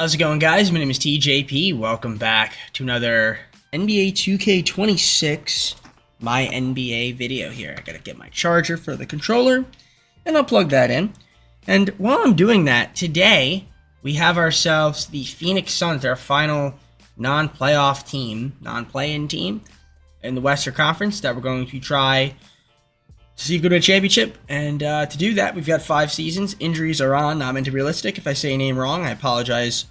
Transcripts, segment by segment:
How's it going, guys? My name is TJP. Welcome back to another NBA 2K26 MyNBA video here. I gotta get my charger for the controller, and I'll plug that in. And while I'm doing that, today we have ourselves the Phoenix Suns, our final non-playoff team, non-play-in team in the Western Conference that we're going to try to see if we go to a championship. And to do that, we've got 5 seasons. Injuries are on. I'm into realistic. If I say a name wrong, I apologize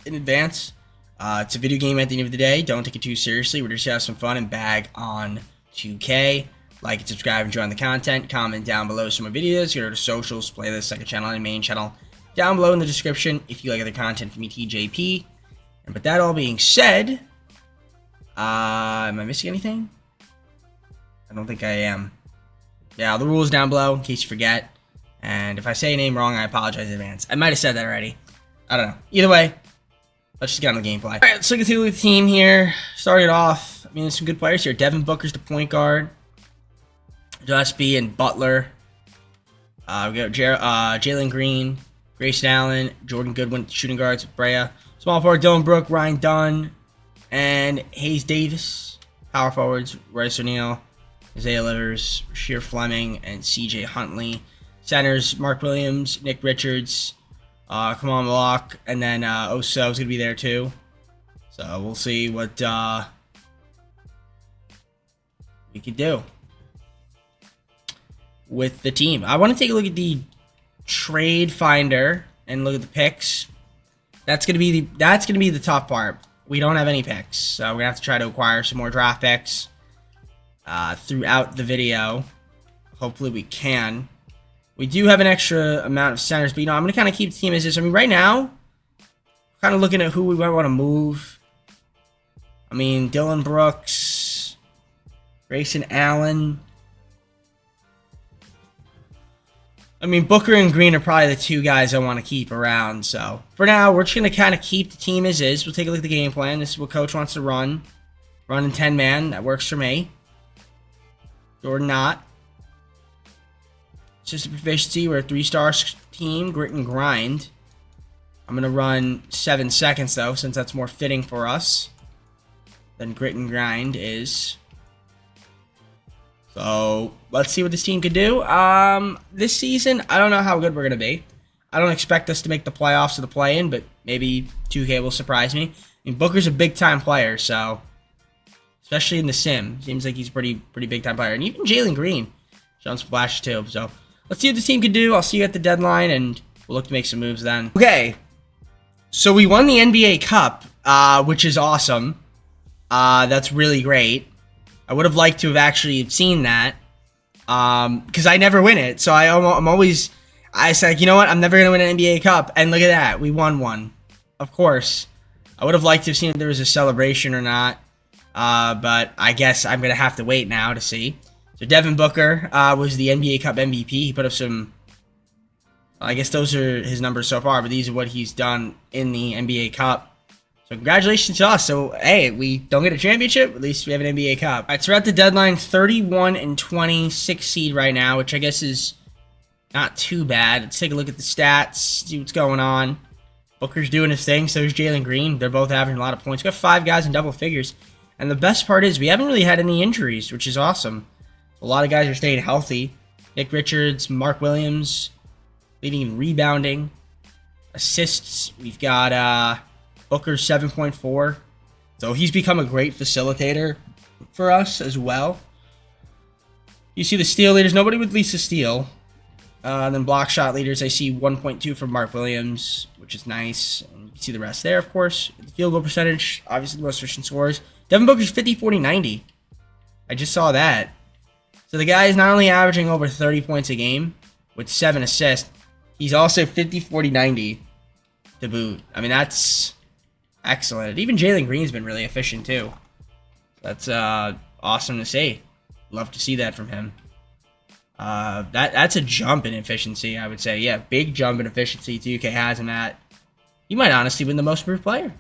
in advance. It's a video game at the end of the day. Don't take it too seriously. We're just have some fun and bag on 2K. Like and subscribe and join the content. Comment down below some more videos. Go to socials, playlist, second channel, and main channel down below in the description if you like other content from me, TJP. And with that all being said, am I missing anything? I don't think I am. Yeah, the rules down below in case you forget. And if I say a name wrong, I apologize in advance. I might have said that already. I don't know. Either way, let's just get on the gameplay. Alright, let's look at the team here. Started off, there's some good players here. Devin Booker's the point guard. Gillespie and Butler. We got Jalen Green, Grayson Allen, Jordan Goodwin, shooting guards, Brea. Small forward, Dylan Brooke, Ryan Dunn, and Hayes Davis. Power forwards, Royce O'Neal, Isaiah Livers, Sheer Fleming, and CJ Huntley. Centers, Mark Williams, Nick Richards, Kamal Malak, and then Oso is going to be there too. So we'll see what we could do with the team. I want to take a look at the trade finder and look at the picks. That's going to be the tough part. We don't have any picks, so we're going to have to try to acquire some more draft picks throughout the video. Hopefully we can. We do have an extra amount of centers, but I'm going to kind of keep the team as is. Right now, kind of looking at who we might want to move. Dylan Brooks, Grayson Allen. Booker and Green are probably the 2 guys I want to keep around. So for now, we're just going to kind of keep the team as is. We'll take a look at the game plan. This is what coach wants to run. Run in 10-man. That works for me. Jordan not. It's just a proficiency. We're a 3-star team. Grit and grind. I'm going to run 7 seconds, though, since that's more fitting for us than grit and grind is. So let's see what this team could do. This season, I don't know how good we're going to be. I don't expect us to make the playoffs or the play-in, but maybe 2K will surprise me. Booker's a big-time player, so especially in the sim, seems like he's a pretty big-time player. And even Jalen Green showing some flashes too. So let's see what this team could do. I'll see you at the deadline, and we'll look to make some moves then. Okay, so we won the NBA Cup, which is awesome. That's really great. I would have liked to have actually seen that, because I never win it. So I said, you know what, I'm never going to win an NBA Cup. And look at that, we won one. Of course. I would have liked to have seen if there was a celebration or not, but I guess I'm going to have to wait now to see. So Devin Booker was the NBA Cup MVP. He put up some, I guess those are his numbers so far, but these are what he's done in the NBA Cup. So congratulations to us. So, hey, we don't get a championship. At least we have an NBA Cup. All right, so we're at the deadline, 31-20, 6 seed right now, which I guess is not too bad. Let's take a look at the stats, see what's going on. Booker's doing his thing. So is Jalen Green. They're both averaging a lot of points. We've got 5 guys in double figures. And the best part is we haven't really had any injuries, which is awesome. A lot of guys are staying healthy. Nick Richards, Mark Williams, leading in rebounding. Assists, we've got Booker 7.4. So he's become a great facilitator for us as well. You see the steal leaders. Nobody would lease a steal. Then block shot leaders, I see 1.2 from Mark Williams, which is nice. And you can see the rest there, of course. The field goal percentage, obviously the most efficient scores. Devin Booker's 50, 40, 90. I just saw that. So the guy is not only averaging over 30 points a game with 7 assists, he's also 50, 40, 90 to boot. That's excellent. Even Jalen Green's been really efficient too. That's awesome to see. Love to see that from him. That's a jump in efficiency, I would say. Yeah, big jump in efficiency 2K has him at. He might honestly win the most improved player.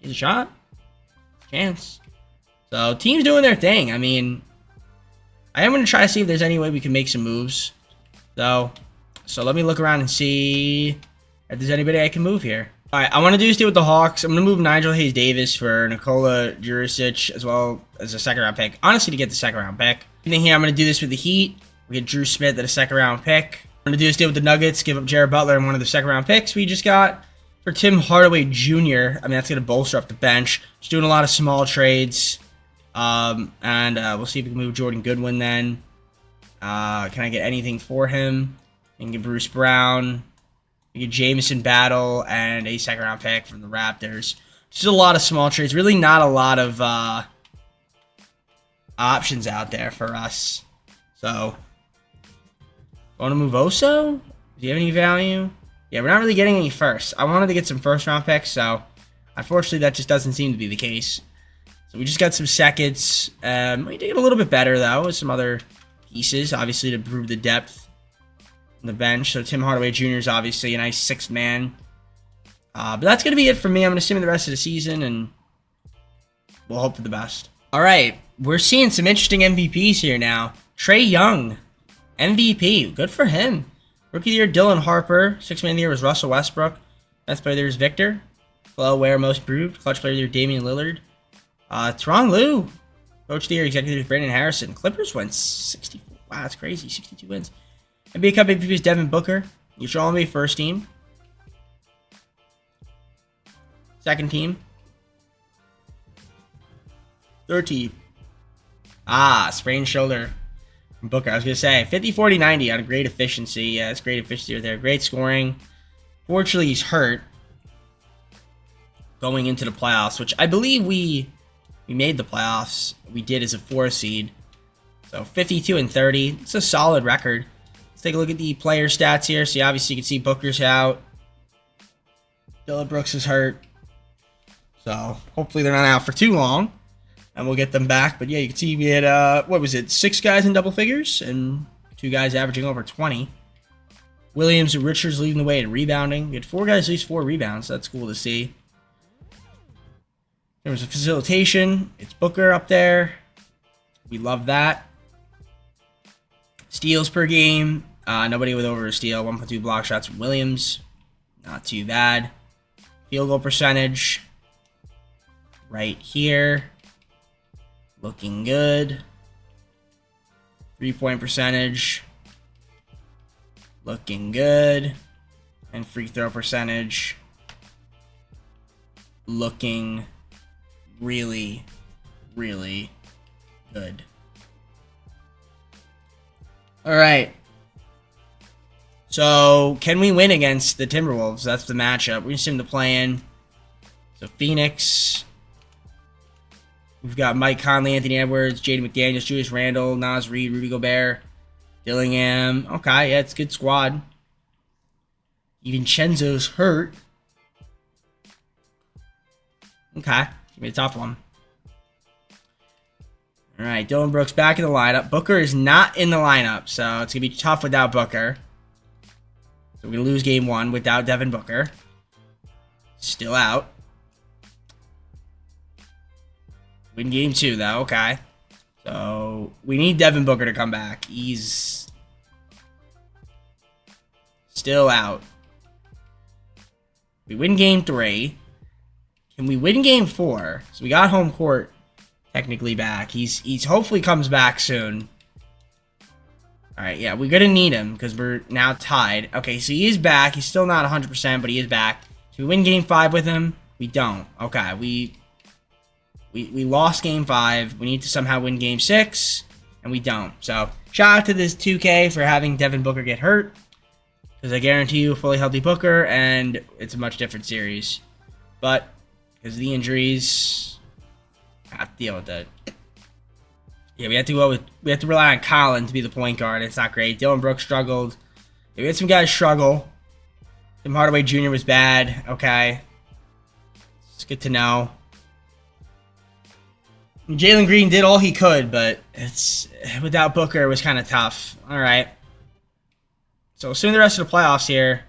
He's a shot. Chance. So team's doing their thing. I am going to try to see if there's any way we can make some moves, though. So let me look around and see if there's anybody I can move here. All right, I want to do this deal with the Hawks. I'm going to move Nigel Hayes-Davis for Nikola Jurisic as well as a second-round pick. Honestly, to get the second-round pick. And then here, I'm going to do this with the Heat. We get Drew Smith at a second-round pick. I'm going to do this deal with the Nuggets, give up Jared Butler and one of the second-round picks we just got for Tim Hardaway Jr. I mean, that's going to bolster up the bench. Just doing a lot of small trades. And we'll see if we can move Jordan Goodwin then. Can I get anything for him? And get Bruce Brown. We get Jamison Battle and a second-round pick from the Raptors. Just a lot of small trades. Really not a lot of options out there for us. So, want to move Oso? Do you have any value? Yeah, we're not really getting any first. I wanted to get some first-round picks, so unfortunately that just doesn't seem to be the case. So we just got some seconds. We did get a little bit better, though, with some other pieces, obviously, to improve the depth on the bench. So Tim Hardaway Jr. is obviously a nice sixth man. But that's going to be it for me. I'm going to sim the rest of the season, and we'll hope for the best. All right, we're seeing some interesting MVPs here now. Trae Young, MVP. Good for him. Rookie of the Year, Dylan Harper. Sixth Man of the Year was Russell Westbrook. Best Player of the Year is Victor. Flo Ware, Most Improved. Clutch Player of the Year, Damian Lillard. Teron Lue. Coach of the Year, Executive is Brandon Harrison. Clippers went 64. Wow, that's crazy. 62 wins. NBA Cup MVP is Devin Booker. Neutral NBA first team. Second team. Third team. Sprained shoulder from Booker. I was going to say 50, 40, 90 on a great efficiency. Yeah, it's great efficiency right there. Great scoring. Fortunately, he's hurt going into the playoffs, which I believe we made the playoffs. We did as a 4 seed. So 52 and 30. It's a solid record. Let's take a look at the player stats here. So obviously you can see Booker's out. Dylan Brooks is hurt. So hopefully they're not out for too long. And we'll get them back. But yeah, you can see we had, 6 guys in double figures and 2 guys averaging over 20. Williams and Richards leading the way in rebounding. We had 4 guys at least 4 rebounds. So that's cool to see. There was a facilitation. It's Booker up there. We love that. Steals per game. Nobody with over a steal. 1.2 block shots from Williams. Not too bad. Field goal percentage. Right here. Looking good. 3-point percentage. Looking good. And free throw percentage. Looking really, really good. All right. So, can we win against the Timberwolves? That's the matchup. We just seem to play in. So, Phoenix. We've got Mike Conley, Anthony Edwards, Jaden McDaniels, Julius Randle, Naz Reid, Rudy Gobert, Dillingham. Okay, yeah, it's a good squad. DiVincenzo's hurt. Okay, it's gonna be a tough one. All right, Dylan Brooks back in the lineup. Booker is not in the lineup, so it's gonna be tough without Booker. So we're gonna lose game 1 without Devin Booker. Still out. Win game 2, though. Okay. So, we need Devin Booker to come back. He's still out. We win game 3. Can we win game 4? So, we got home court technically back. He's hopefully comes back soon. Alright, yeah, we're going to need him because we're now tied. Okay, so he is back. He's still not 100%, but he is back. So, we win game 5 with him. We don't. Okay, we lost game 5. We need to somehow win game 6, and we don't. So, shout out to this 2K for having Devin Booker get hurt, because I guarantee you a fully healthy Booker, and it's a much different series. But, because of the injuries, I have to deal with it. Yeah, we have to rely on Colin to be the point guard. It's not great. Dylan Brooks struggled. Yeah, we had some guys struggle. Tim Hardaway Jr. was bad. Okay. It's good to know. Jalen Green did all he could, but it's without Booker, it was kind of tough. All right. So soon the rest of the playoffs here.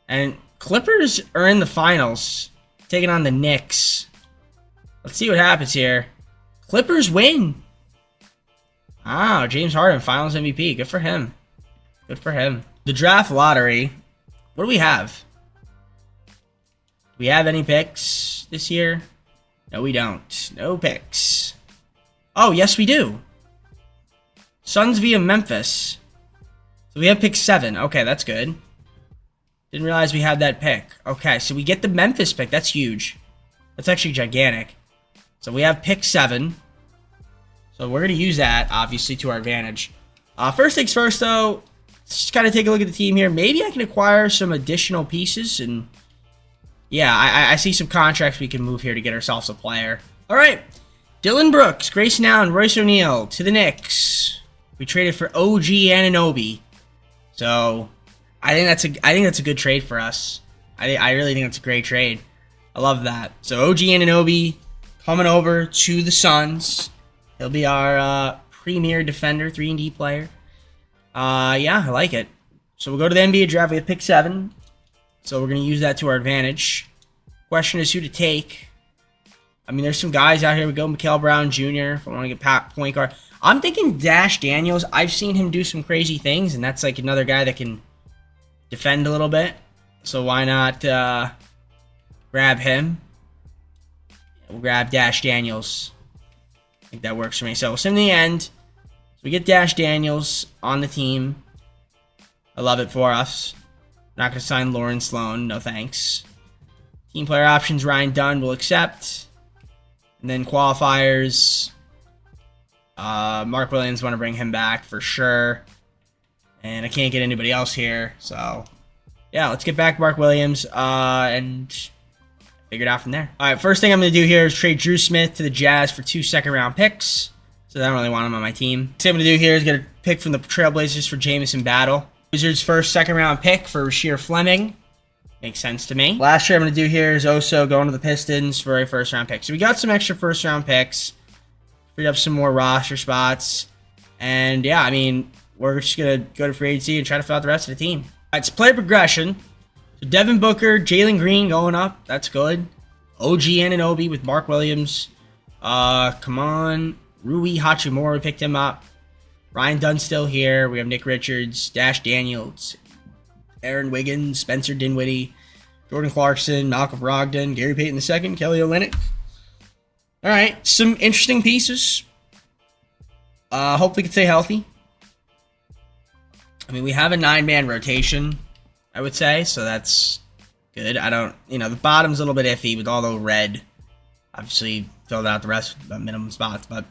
And Clippers are in the finals, taking on the Knicks. Let's see what happens here. Clippers win. James Harden, finals MVP. Good for him. Good for him. The draft lottery. What do we have? we have any picks this year? No, we don't. No picks. Oh, yes, we do. Suns via Memphis. So we have pick 7. Okay, that's good. Didn't realize we had that pick. Okay, so we get the Memphis pick. That's huge. That's actually gigantic. So we have pick 7. So we're going to use that, obviously, to our advantage. First things first, though, let's just kind of take a look at the team here. Maybe I can acquire some additional pieces. And yeah, I see some contracts we can move here to get ourselves a player. All right. Dylan Brooks, Grayson Allen, Royce O'Neal to the Knicks. We traded for OG Anunoby. So I think that's a good trade for us. I really think that's a great trade. I love that. So OG Anunoby coming over to the Suns. He'll be our premier defender, 3-and-D player. Yeah, I like it. So we'll go to the NBA draft. We have pick 7. So we're going to use that to our advantage. Question is who to take. I mean, there's some guys out here. We go Mikal Brown Jr. if I want to get point guard. I'm thinking Dash Daniels. I've seen him do some crazy things, and that's like another guy that can defend a little bit. So why not grab him? We'll grab Dash Daniels. I think that works for me. So we'll send in the end. So we get Dash Daniels on the team. I love it for us. Not going to sign Lauren Sloan. No thanks. Team player options, Ryan Dunn will accept. And then qualifiers. Mark Williams, want to bring him back for sure. And I can't get anybody else here. So, yeah, let's get back Mark Williams and figure it out from there. All right, first thing I'm going to do here is trade Drew Smith to the Jazz for 2 second-round picks. So I don't really want him on my team. Next thing I'm going to do here is get a pick from the Trailblazers for Jamison Battle. Wizards' first second-round pick for Rasheer Fleming. Makes sense to me. Last trade I'm going to do here is Oso going to the Pistons for a first-round pick. So we got some extra first-round picks. Freed up some more roster spots. And, yeah, I mean, we're just going to go to free agency and try to fill out the rest of the team. All right, it's player progression. So Devin Booker, Jalen Green going up. That's good. OG Anunoby with Mark Williams. Come on. Rui Hachimura picked him up. Ryan Dunn still here. We have Nick Richards, Dash Daniels, Aaron Wiggins, Spencer Dinwiddie, Jordan Clarkson, Malcolm Brogdon, Gary Payton II, Kelly Olynyk. All right, some interesting pieces. Hope we can stay healthy. I mean, we have a 9-man rotation, I would say, so that's good. The bottom's a little bit iffy with all the red. Obviously, filled out the rest of the minimum spots, but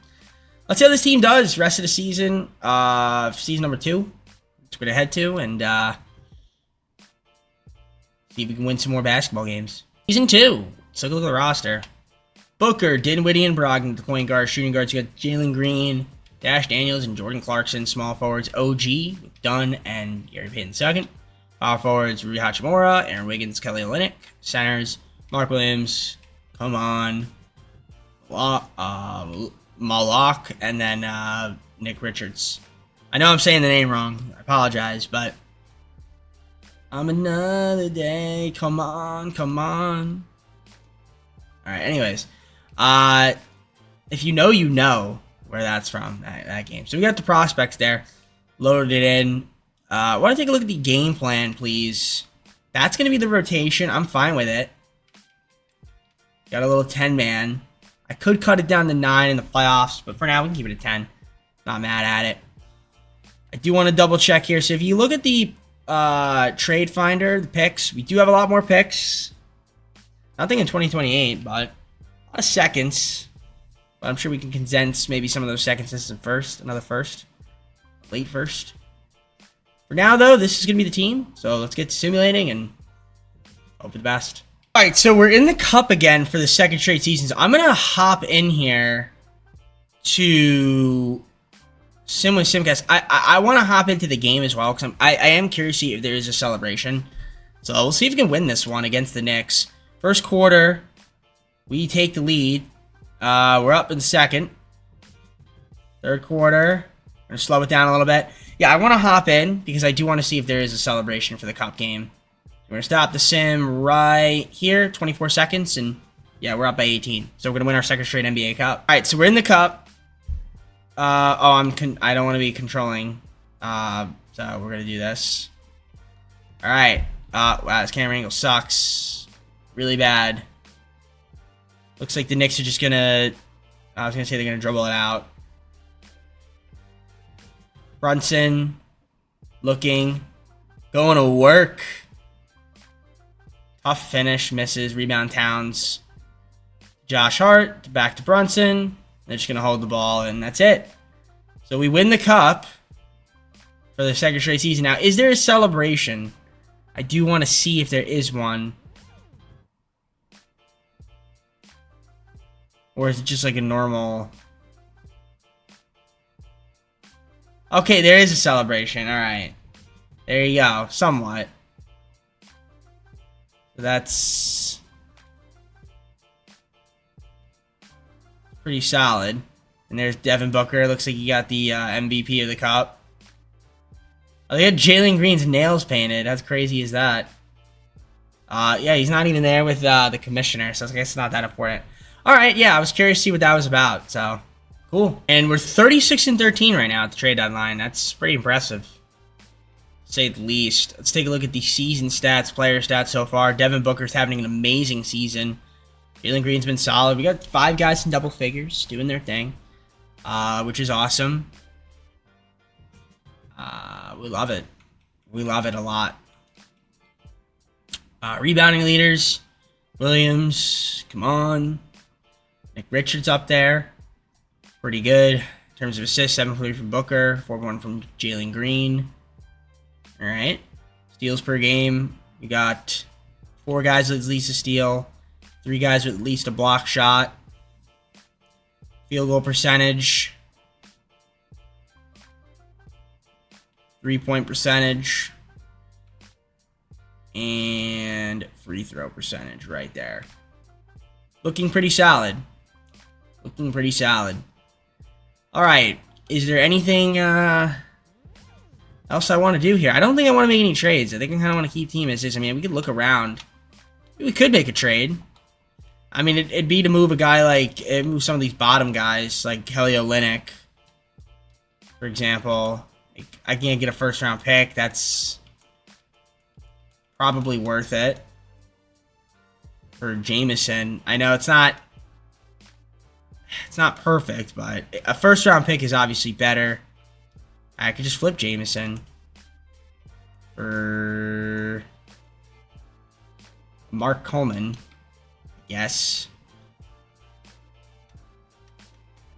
let's see how this team does rest of the season. Season number 2. That's what we're going to head to, and see if we can win some more basketball games. Season 2. Let's take a look at the roster. Booker, Dinwiddie, and Brogdon, the point guard. Shooting guards, you got Jalen Green, Dash Daniels, and Jordan Clarkson. Small forwards, OG, with Dunn and Gary Payton II. Power forwards, Rui Hachimura, Aaron Wiggins, Kelly Olynyk. Centers, Mark Williams, come on, Malak, and then Nick Richards. I know I'm saying the name wrong. I apologize, but I'm another day. Come on, come on. All right, anyways. If you know where that's from, that game. So we got the prospects there. Loaded it in. Want to take a look at the game plan, please. That's going to be the rotation. I'm fine with it. Got a little 10-man. I could cut it down to 9 in the playoffs, but for now, we can keep it at 10. Not mad at it. I do want to double check here. So if you look at the trade finder, the picks, we do have a lot more picks. Nothing in 2028, but a lot of seconds. But I'm sure we can condense maybe some of those seconds into first. Another first. Late first. For now, though, this is going to be the team. So let's get to simulating and hope for the best. All right, so we're in the cup again for the second straight season. So I'm going to hop in here to sim with Simcast. I want to hop into the game as well because I am curious to see if there is a celebration. So we'll see if we can win this one against the Knicks. First quarter, we take the lead. We're up in the second. Third quarter, we're going to slow it down a little bit. Yeah, I want to hop in because I do want to see if there is a celebration for the cup game. We're going to stop the sim right here, 24 seconds, and yeah, we're up by 18. So we're going to win our second straight NBA Cup. All right, so we're in the cup. I don't want to be controlling, so we're going to do this. All right. Wow, this camera angle sucks. Really bad. Looks like the Knicks are just gonna... I was gonna say they're gonna dribble it out. Brunson. Looking. Going to work. Tough finish. Misses. Rebound Towns. Josh Hart. Back to Brunson. They're just gonna hold the ball, and that's it. So we win the cup for the second straight season. Now, is there a celebration? I do want to see if there is one. Or is it just like a normal... Okay, there is a celebration. Alright. There you go. Somewhat. So that's... pretty solid. And there's Devin Booker. Looks like he got the MVP of the cup. Oh, they had Jalen Green's nails painted. How crazy is that? Yeah, he's not even there with the commissioner, so I guess it's not that important. Alright, yeah, I was curious to see what that was about, so cool. And we're 36-13 right now at the trade deadline. That's pretty impressive, to say the least. Let's take a look at the season stats, player stats so far. Devin Booker's having an amazing season. Jalen Green's been solid. We got 5 guys in double figures doing their thing, which is awesome. We love it. We love it a lot. Rebounding leaders. Williams, come on. Nick Richards up there. Pretty good. In terms of assists, 7-3 from Booker, 4-1 from Jalen Green. Alright. Steals per game. We got 4 guys with at least a steal. 3 guys with at least a block shot. Field goal percentage. 3-point percentage. And free throw percentage right there. Looking pretty solid. Looking pretty solid. Alright. Is there anything else I want to do here? I don't think I want to make any trades. I think I kind of want to keep team as is. I mean, we could look around. We could make a trade. I mean, it'd be to move a guy like... move some of these bottom guys, like Kelly Olynyk, for example. I can't get a first-round pick. That's probably worth it. For Jameson. I know it's not perfect, but a first-round pick is obviously better. I could just flip Jameson for Mark Coleman. Yes.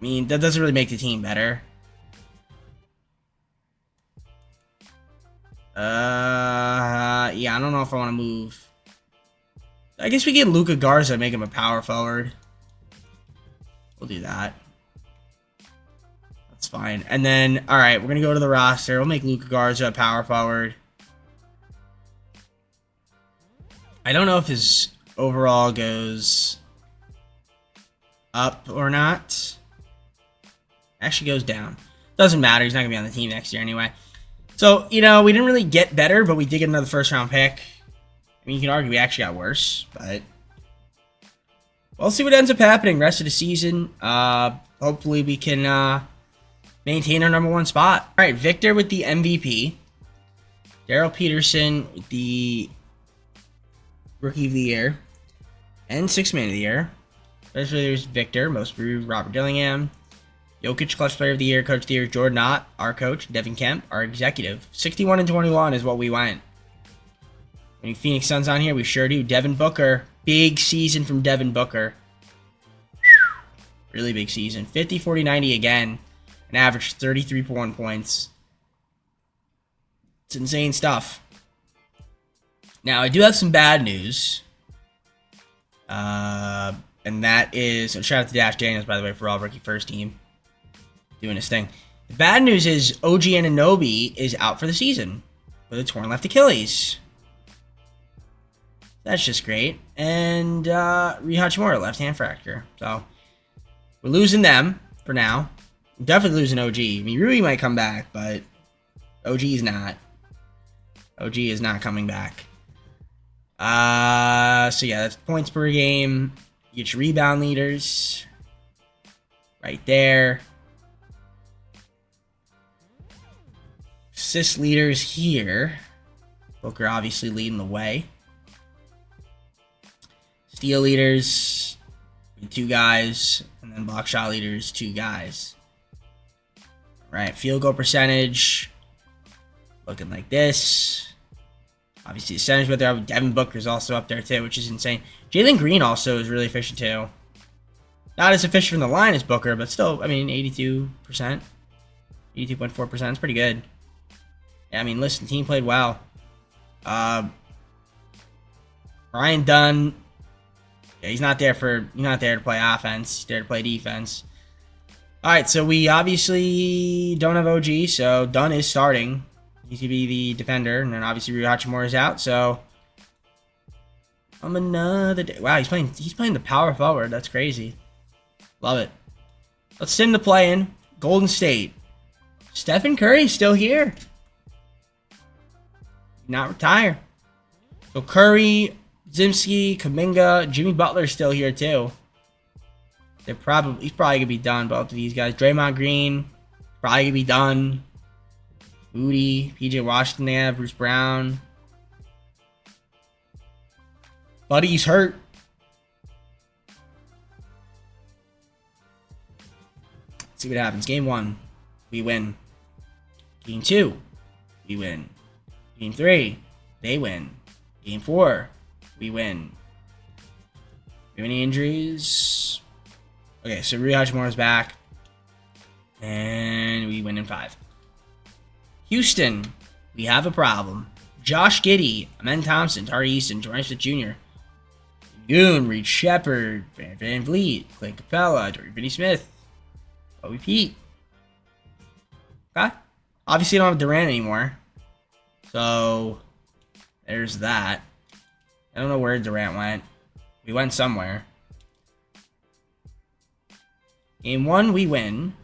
I mean, that doesn't really make the team better. Yeah, I don't know if I want to move. I guess we get Luka Garza and make him a power forward. We'll do that. That's fine. And then, alright, we're going to go to the roster. We'll make Luka Garza a power forward. I don't know if his overall goes up or not. Actually goes down. Doesn't matter. He's not going to be on the team next year anyway. So, you know, we didn't really get better, but we did get another first-round pick. I mean, you can argue we actually got worse, but we'll see what ends up happening rest of the season. Hopefully we can maintain our #1 spot. All right, Victor with the MVP. Daryl Peterson with the Rookie of the Year. And Sixth Man of the Year. Especially there's Victor, most improved, Robert Dillingham. Jokic, Clutch Player of the Year, Coach of the Year, Jordan Ott, our coach, Devin Kemp, our executive. 61-21 is what we went. Any Phoenix Suns on here? We sure do. Devin Booker. Big season from Devin Booker. Really big season. 50, 40, 90 again. An average 33.1 points. It's insane stuff. Now, I do have some bad news. And that is... So shout out to Dash Daniels, by the way, for all rookie first team. Doing his thing. The bad news is OG Anunoby is out for the season with a torn left Achilles. That's just great. And Rui Hachimura, left hand fracture. So we're losing them for now. We're definitely losing OG. I mean, Rui might come back, but OG is not. OG is not coming back. So yeah, that's points per game. You get your rebound leaders right there. Assist leaders here. Booker obviously leading the way. Steal leaders, 2 guys, and then block shot leaders, 2 guys. Right, field goal percentage, looking like this. Obviously, the center's with there. Devin Booker's also up there too, which is insane. Jalen Green also is really efficient too. Not as efficient from the line as Booker, but still, I mean, 82%, 82.4%. It's pretty good. Yeah, I mean, listen, team played well. Ryan Dunn. Yeah, he's not there to play offense. He's there to play defense. All right, so we obviously don't have OG, so Dunn is starting. He's gonna be the defender, and then obviously Rui Hachimura is out. So another day. Wow, he's playing the power forward. That's crazy. Love it. Let's send the play in. Golden State. Stephen Curry's still here. Not retire. So Curry, Zimski, Kuminga, Jimmy Butler's still here too. He's probably gonna be done. Both of these guys. Draymond Green, probably gonna be done. Moody, PJ Washington, they have Bruce Brown. Buddy's hurt. Let's see what happens. Game 1, we win. Game 2, we win. Game 3, they win. Game 4, we win. We have any injuries? Okay, so Rui Hachimura is back. And we win in 5. Houston, we have a problem. Josh Giddey, Amen Thompson, Tari Easton, Jordan Smith Jr., Goon, Reed Shepard, Van Vliet, Clay Capella, Dorian Finney-Smith, Bobby Pete. Okay. Obviously, don't have Durant anymore. So, there's that. I don't know where Durant went. We went somewhere. Game 1, we win.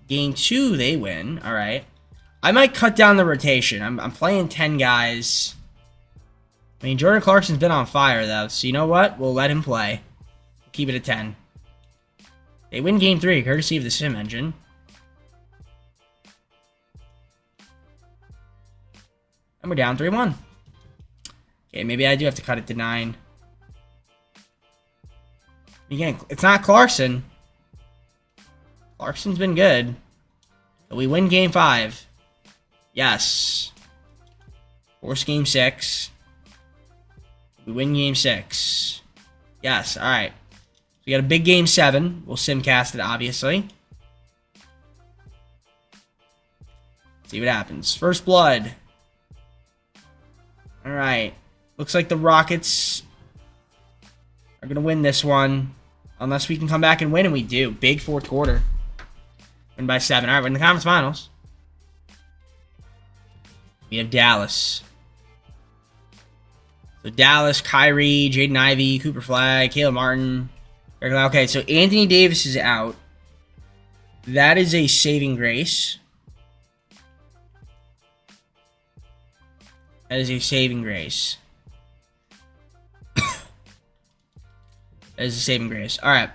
Game 2, they win. All right. I might cut down the rotation. I'm playing 10 guys. I mean, Jordan Clarkson's been on fire, though. So, you know what? We'll let him play. Keep it at 10. They win Game 3, courtesy of the Sim Engine. And we're down 3-1. Okay, maybe I do have to cut it to 9. Again, it's not Clarkson. Clarkson's been good. But we win Game 5. Yes. Force Game 6. We win Game 6. Yes, alright. We got a big Game 7. We'll simcast it, obviously. See what happens. First blood. Alright. Looks like the Rockets are going to win this one. Unless we can come back and win, and we do. Big fourth quarter. Win by 7. Alright, we're in the conference finals. We have Dallas. So Dallas, Kyrie, Jaden Ivey, Cooper Flagg, Caleb Martin. Okay, so Anthony Davis is out. That is a saving grace. That is a saving grace. That is a saving grace. Alright.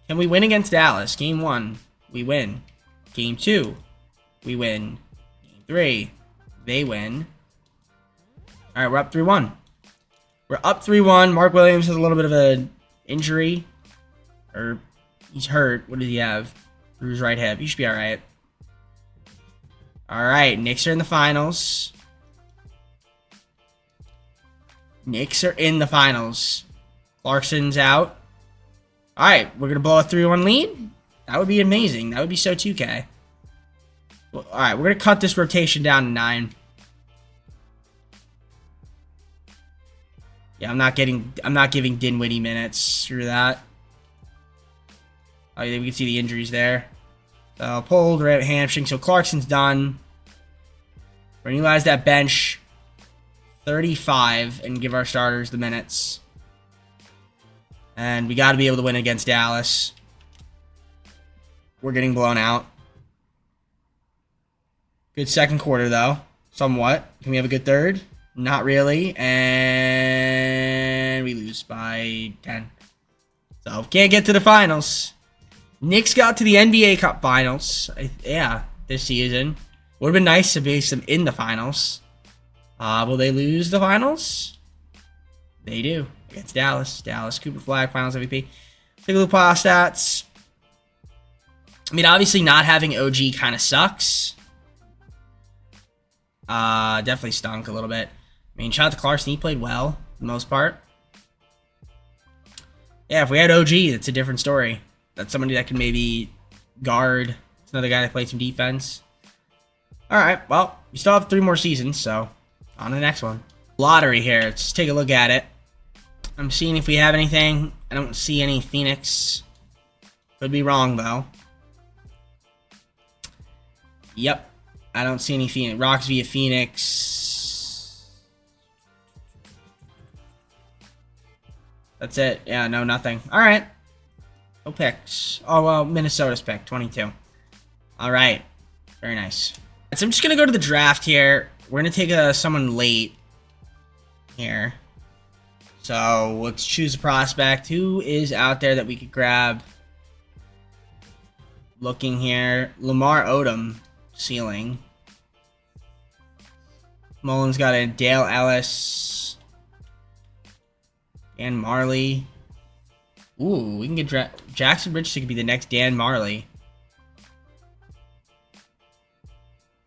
Can we win against Dallas? Game 1, we win. Game 2, we win. Game 3, they win. Alright, we're up 3-1. We're up 3-1. Mark Williams has a little bit of an injury. Or, he's hurt. What does he have? Bruised right hip. He should be alright. Alright, Knicks are in the finals. Knicks are in the finals. Clarkson's out. Alright, we're going to blow a 3-1 lead? That would be amazing. That would be so 2K. Well, alright, we're going to cut this rotation down to 9. Yeah, I'm not giving Dinwiddie minutes. Screw that. Oh, yeah, we can see the injuries there. So, pulled, right hamstring. So, Clarkson's done. We're going to utilize that bench 35 and give our starters the minutes. And we got to be able to win against Dallas. We're getting blown out. Good second quarter, though. Somewhat. Can we have a good third? Not really. And we lose by 10. So, can't get to the finals. Knicks got to the NBA Cup Finals. Yeah, this season. Would have been nice to base them in the finals. Will they lose the finals? They do. against Dallas. Dallas, Cooper Flag, Finals MVP. Take a look at stats. I mean, obviously not having OG kind of sucks. Definitely stunk a little bit. I mean, shout out to Clarkson. He played well, for the most part. Yeah, if we had OG, that's a different story. That's somebody that can maybe guard. It's another guy that plays some defense. Alright, well, we still have 3 more seasons, so on to the next one. Lottery here. Let's take a look at it. I'm seeing if we have anything. I don't see any Phoenix. Could be wrong, though. Yep. I don't see any Phoenix. Rocks via Phoenix. That's it. Yeah, no, nothing. Alright. No picks. Oh, well, Minnesota's pick. 22. Alright. Very nice. So I'm just going to go to the draft here. We're going to take someone late here. So let's choose a prospect. Who is out there that we could grab? Looking here. Lamar Odom. Ceiling. Mullins got a Dale Ellis. Dan Marley. Ooh, we can get Jackson Richardson could be the next Dan Marley.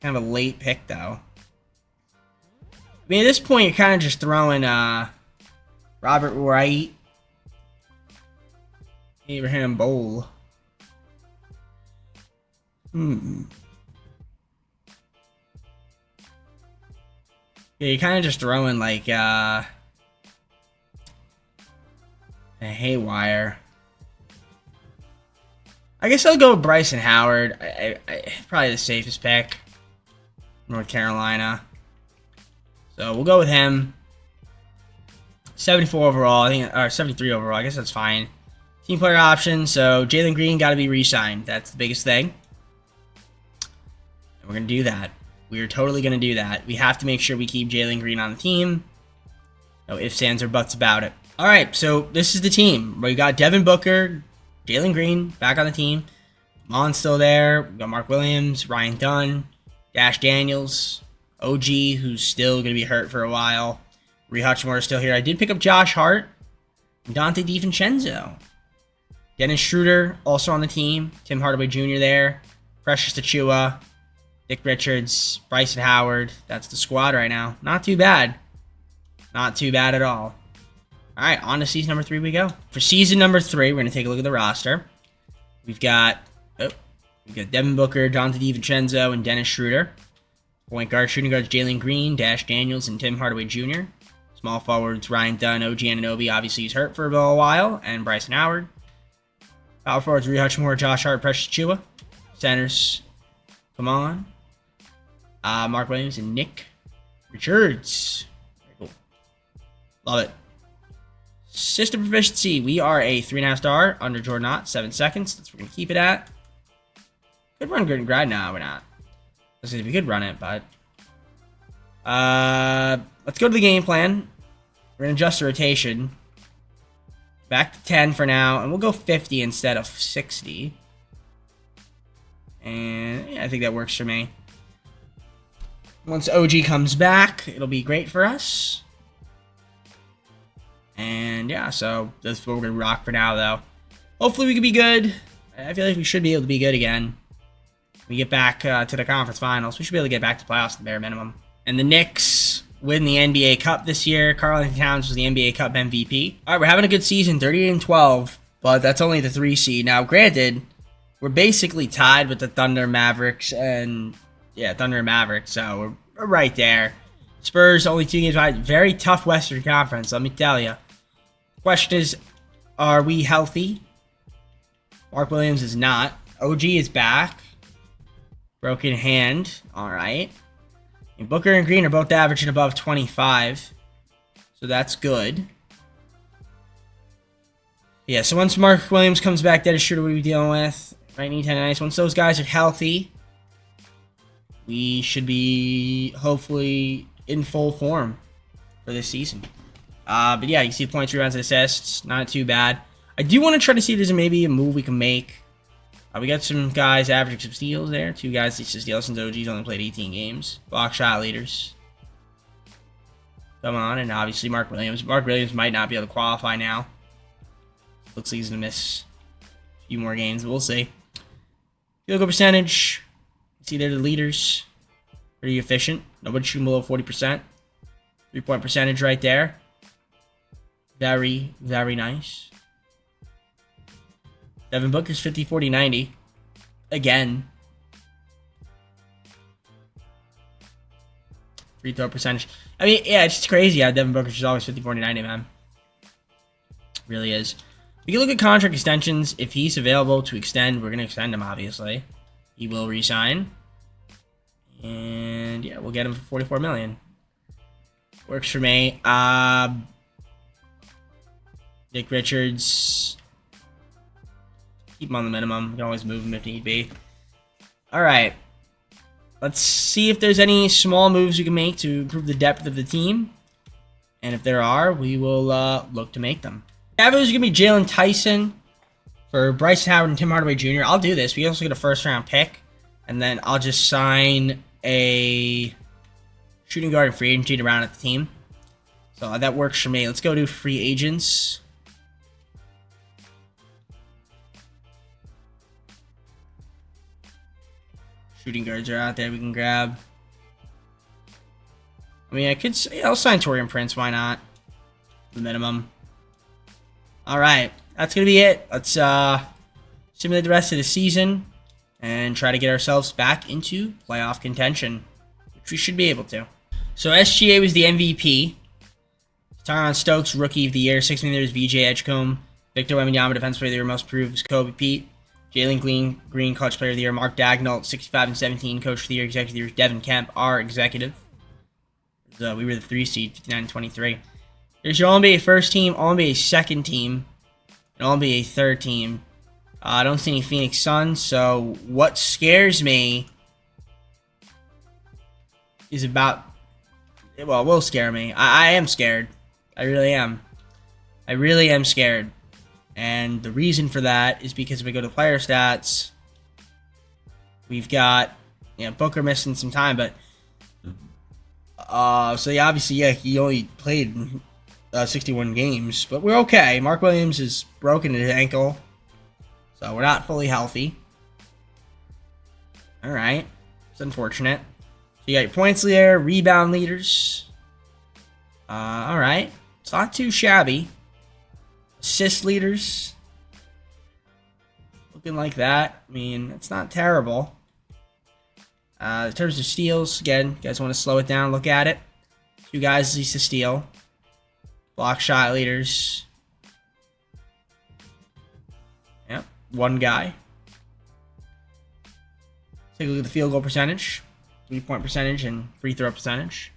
Kind of a late pick, though. I mean, at this point, you're kind of just throwing Robert Wright, Abraham Bowl. Yeah, you're kind of just throwing, like, a haywire. I guess I'll go with Bryson Howard. Probably the safest pick. North Carolina. So we'll go with him. 74 overall, I think, or 73 overall. I guess that's fine. Team player option. So Jalen Green got to be re-signed. That's the biggest thing. And we're gonna do that. We are totally gonna do that. We have to make sure we keep Jalen Green on the team. No ifs, ands, or buts about it. All right, so this is the team. We got Devin Booker, Jalen Green back on the team. Mon's still there. We got Mark Williams, Ryan Dunn, Dash Daniels, OG, who's still going to be hurt for a while. Ree Hutchmore is still here. I did pick up Josh Hart, and Dante DiVincenzo. Dennis Schroeder, also on the team. Tim Hardaway Jr. there. Precious Achua, Dick Richards, Bryson Howard. That's the squad right now. Not too bad. Not too bad at all. All right, on to season number 3 we go. For season number 3, we're going to take a look at the roster. We've got Devin Booker, Dante DiVincenzo, and Dennis Schroeder. Point guard, shooting guards, Jalen Green, Dash Daniels, and Tim Hardaway Jr. Small forwards, Ryan Dunn, OG Anunoby. Obviously, he's hurt for a little while, and Bryson Howard. Power forwards, Ree Hutchmore, Josh Hart, Precious Achua. Centers, come on. Mark Williams and Nick Richards. Very cool. Love it. System proficiency, we are a 3.5 star under Jordan Ott, 7 seconds. That's what we're going to keep it at. Could run good and grind. No, we're not. We could run it, but let's go to the game plan. We're going to adjust the rotation. Back to 10 for now, and we'll go 50 instead of 60. And yeah, I think that works for me. Once OG comes back, it'll be great for us. And yeah, so that's what we're going to rock for now, though. Hopefully we can be good. I feel like we should be able to be good again. We get back to the conference finals. We should be able to get back to playoffs at the bare minimum. And the Knicks win the NBA Cup this year. Karl-Anthony Towns was the NBA Cup MVP. All right, we're having a good season, 38-12, but that's only the 3 seed. Now, granted, we're basically tied with the Thunder, Mavericks, and yeah, Thunder and Mavericks, so we're right there. Spurs only 2 games behind. Very tough Western Conference, let me tell you. Question is, are we healthy? Mark Williams is not. OG is back. Broken hand. All right. And Booker and Green are both averaging above 25. So that's good. Yeah, so once Mark Williams comes back, Dennis Schroeder, what are we dealing with? Right, need 10 nice. Once those guys are healthy, we should be hopefully in full form for this season. But yeah, you see points, rebounds, and assists. Not too bad. I do want to try to see if there's maybe a move we can make. We got some guys averaging some steals there. 2 guys each to steal since OG's only played 18 games. Block shot leaders. come on, and obviously Mark Williams. Mark Williams might not be able to qualify now. Looks like he's going to miss a few more games, but we'll see. Field goal percentage. See, they're the leaders. Pretty efficient. Nobody shooting below 40%. 3-point percentage right there. Very, very nice. Devin Booker's 50, 40, 90. Again. Free throw percentage. I mean, yeah, it's just crazy how Devin Booker's just always 50, 40, 90, man. Really is. We can look at contract extensions. If he's available to extend, we're going to extend him, obviously. He will resign. And, yeah, we'll get him for $44 million. Works for me. Nick Richards. Keep him on the minimum. We can always move him if need be. All right. Let's see if there's any small moves we can make to improve the depth of the team. And if there are, we will look to make them. Cavs is going to be Jalen Tyson for Bryson Howard and Tim Hardaway Jr. I'll do this. We also get a first-round pick. And then I'll just sign a shooting guard and free agency to round out the team. So that works for me. Let's go to free agents. Shooting guards are out there we can grab. I mean, I'll sign Taurean Prince. Why not? The minimum. All right. That's going to be it. Let's simulate the rest of the season and try to get ourselves back into playoff contention, which we should be able to. So SGA was the MVP. Tyron Stokes, Rookie of the Year. 6 million VJ Edgecombe. Victor Wembanyama, Defensive Player of the Year. Most Improved was Kobe Pete. Jalen Green, Clutch Player of the Year. Mark Dagnall, 65 and 17, Coach of the Year. Executive of the Year. Devin Kemp, our executive. We were the 3 seed, 59 and 23. There's your All-NBA first team, All-NBA second team, and All-NBA third team. I don't see any Phoenix Suns, so what scares me is about... Well, it will scare me. I am scared. I really am. I really am scared. And the reason for that is because if we go to player stats, we've got Booker missing some time, but so yeah, obviously, yeah, he only played 61 games, but we're okay. Mark Williams has broken his ankle, so we're not fully healthy. All right, it's unfortunate. So you got your points leader, rebound leaders. All right, it's not too shabby. Assist leaders, looking like that. I mean, it's not terrible. In terms of steals, again, you guys want to slow it down, look at it. 2 guys at least to steal. Block shot leaders. Yep, 1 guy. Take a look at the field goal percentage, 3-point percentage, and free throw percentage.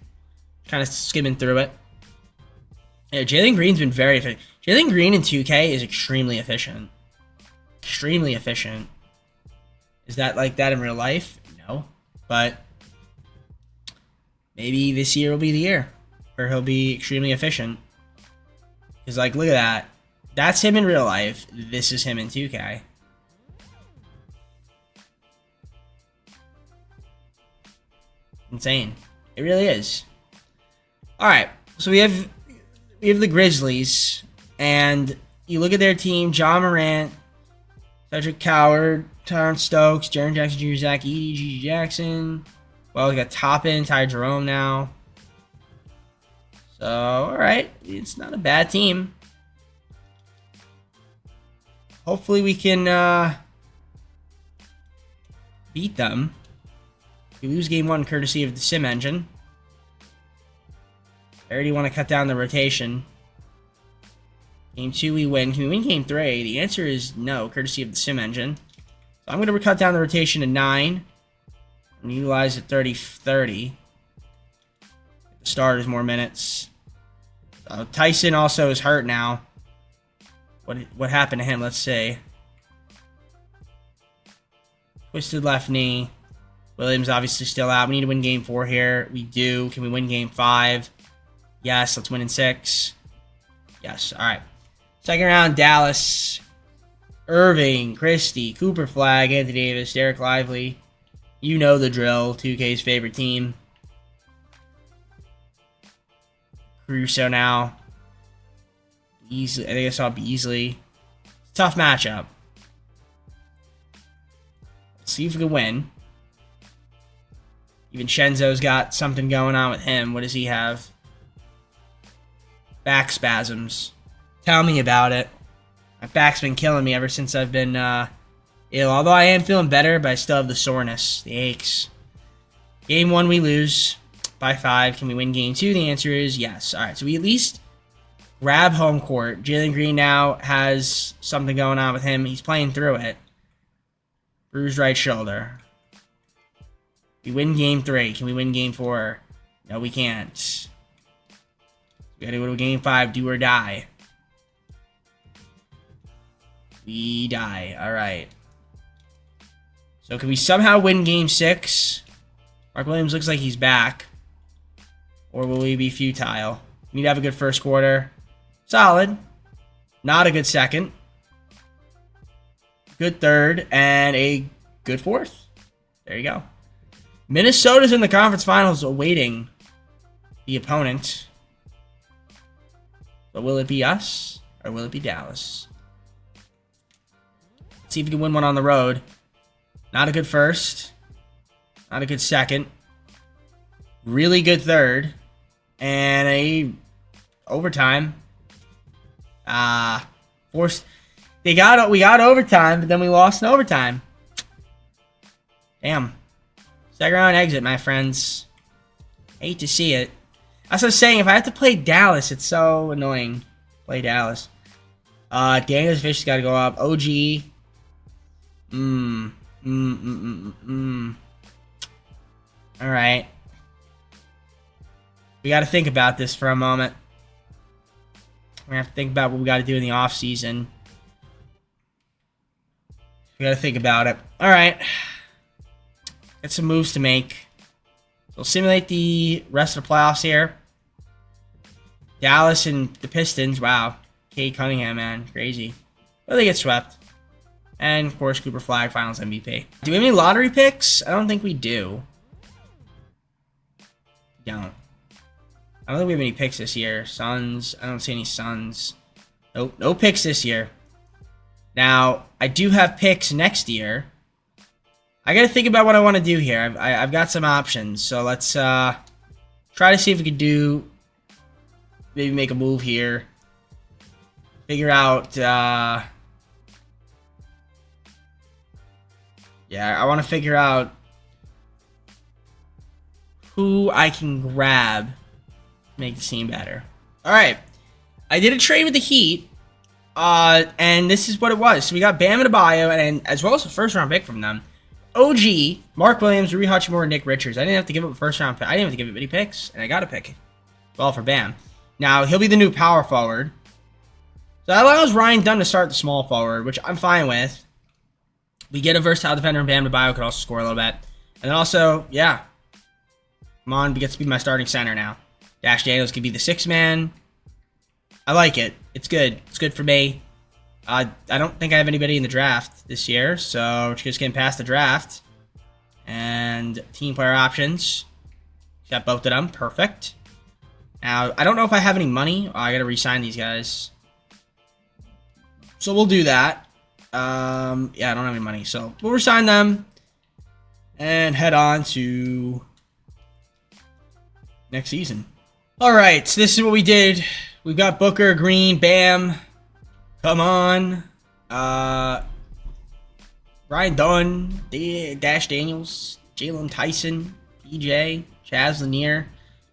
Kind of skimming through it. Yeah, Jalen Green's been very efficient. Jalen Green in 2K is extremely efficient. Extremely efficient. Is that like that in real life? No. But maybe this year will be the year where he'll be extremely efficient. Because, like, look at that. That's him in real life. This is him in 2K. Insane. It really is. Alright, so we have the Grizzlies, and you look at their team: John Morant, Cedric Coward, Tyron Stokes, Jaren Jackson Jr., Zach Edey, G.G. Jackson. Well, we got Toppin, Ty Jerome now. So, alright, it's not a bad team. Hopefully we can beat them. We lose game 1 courtesy of the sim engine. I already want to cut down the rotation. Game 2 we win. Can we win game 3? The answer is no, courtesy of the sim engine. So I'm going to cut down the rotation to 9. And utilize it 30-30. The starters more minutes. Tyson also is hurt now. What happened to him? Let's see. Twisted left knee. Williams obviously still out. We need to win game 4 here. We do. Can we win game 5? Yes, let's win in 6. Yes, all right. Second round, Dallas. Irving, Christie, Cooper Flag, Anthony Davis, Derek Lively. You know the drill. 2K's favorite team. Caruso now. Beasley, I think I saw Beasley. Tough matchup. Let's see if we can win. Even Shenzo's got something going on with him. What does he have? Back spasms. Tell me about it. My back's been killing me ever since I've been ill. Although I am feeling better, but I still have the soreness, the aches. Game 1 we lose by 5. Can we win game 2? The answer is yes. All right, so we at least grab home court. Jalen Green now has something going on with him. He's playing through it. Bruised right shoulder. We win game 3. Can we win game 4? No, we can't. We gotta go to game 5. Do or die. We die. All right. So can we somehow win game 6? Mark Williams looks like he's back. Or will we be futile? We need to have a good first quarter. Solid. Not a good second. Good third. And a good fourth. There you go. Minnesota's in the conference finals awaiting the opponent. But will it be us? Or will it be Dallas? Let's see if we can win one on the road. Not a good first. Not a good second. Really good third. And a overtime. Forced. We got overtime, but then we lost in overtime. Damn. Second round exit, my friends. Hate to see it. As I was saying, if I have to play Dallas, it's so annoying. Play Dallas. Daniel's Fish got to go up. OG. All right. We got to think about this for a moment. We're going to have to think about what we got to do in the offseason. We got to think about it. All right. Got some moves to make. So we'll simulate the rest of the playoffs here. Dallas and the Pistons. Wow. Cade Cunningham, man. Crazy. But they get swept. And, of course, Cooper Flag, Finals MVP. Do we have any lottery picks? I don't think we do. We don't. I don't think we have any picks this year. Suns. I don't see any Suns. Nope. No picks this year. Now, I do have picks next year. I got to think about what I want to do here. I've got some options. So let's try to see if we can do... Maybe make a move here. Figure out... Yeah, I want to figure out who I can grab to make the team better. All right. I did a trade with the Heat, and this is what it was. So we got Bam Adebayo, and as well as a first-round pick from them. OG, Mark Williams, Rui Hachimura, Nick Richards. I didn't have to give up a first-round pick. I didn't have to give up any picks, and I got a pick. Well, for Bam. Now, he'll be the new power forward. So that allows Ryan Dunn to start the small forward, which I'm fine with. We get a versatile defender, and Bam Adebayo could also score a little bit. And then also, yeah. Come on, he gets to be my starting center now. Dash Daniels could be the sixth man. I like it. It's good. It's good for me. I don't think I have anybody in the draft this year, so we're just getting past the draft. And team player options. Got both of them. Perfect. Now, I don't know if I have any money. Oh, I got to re-sign these guys. So we'll do that. Yeah, I don't have any money, so we'll resign them and head on to next season. All right, so this is what we did. We've got Booker, Green, Bam. Come on. Ryan Dunn, Dash Daniels, Jalen Tyson, PJ, Chaz Lanier.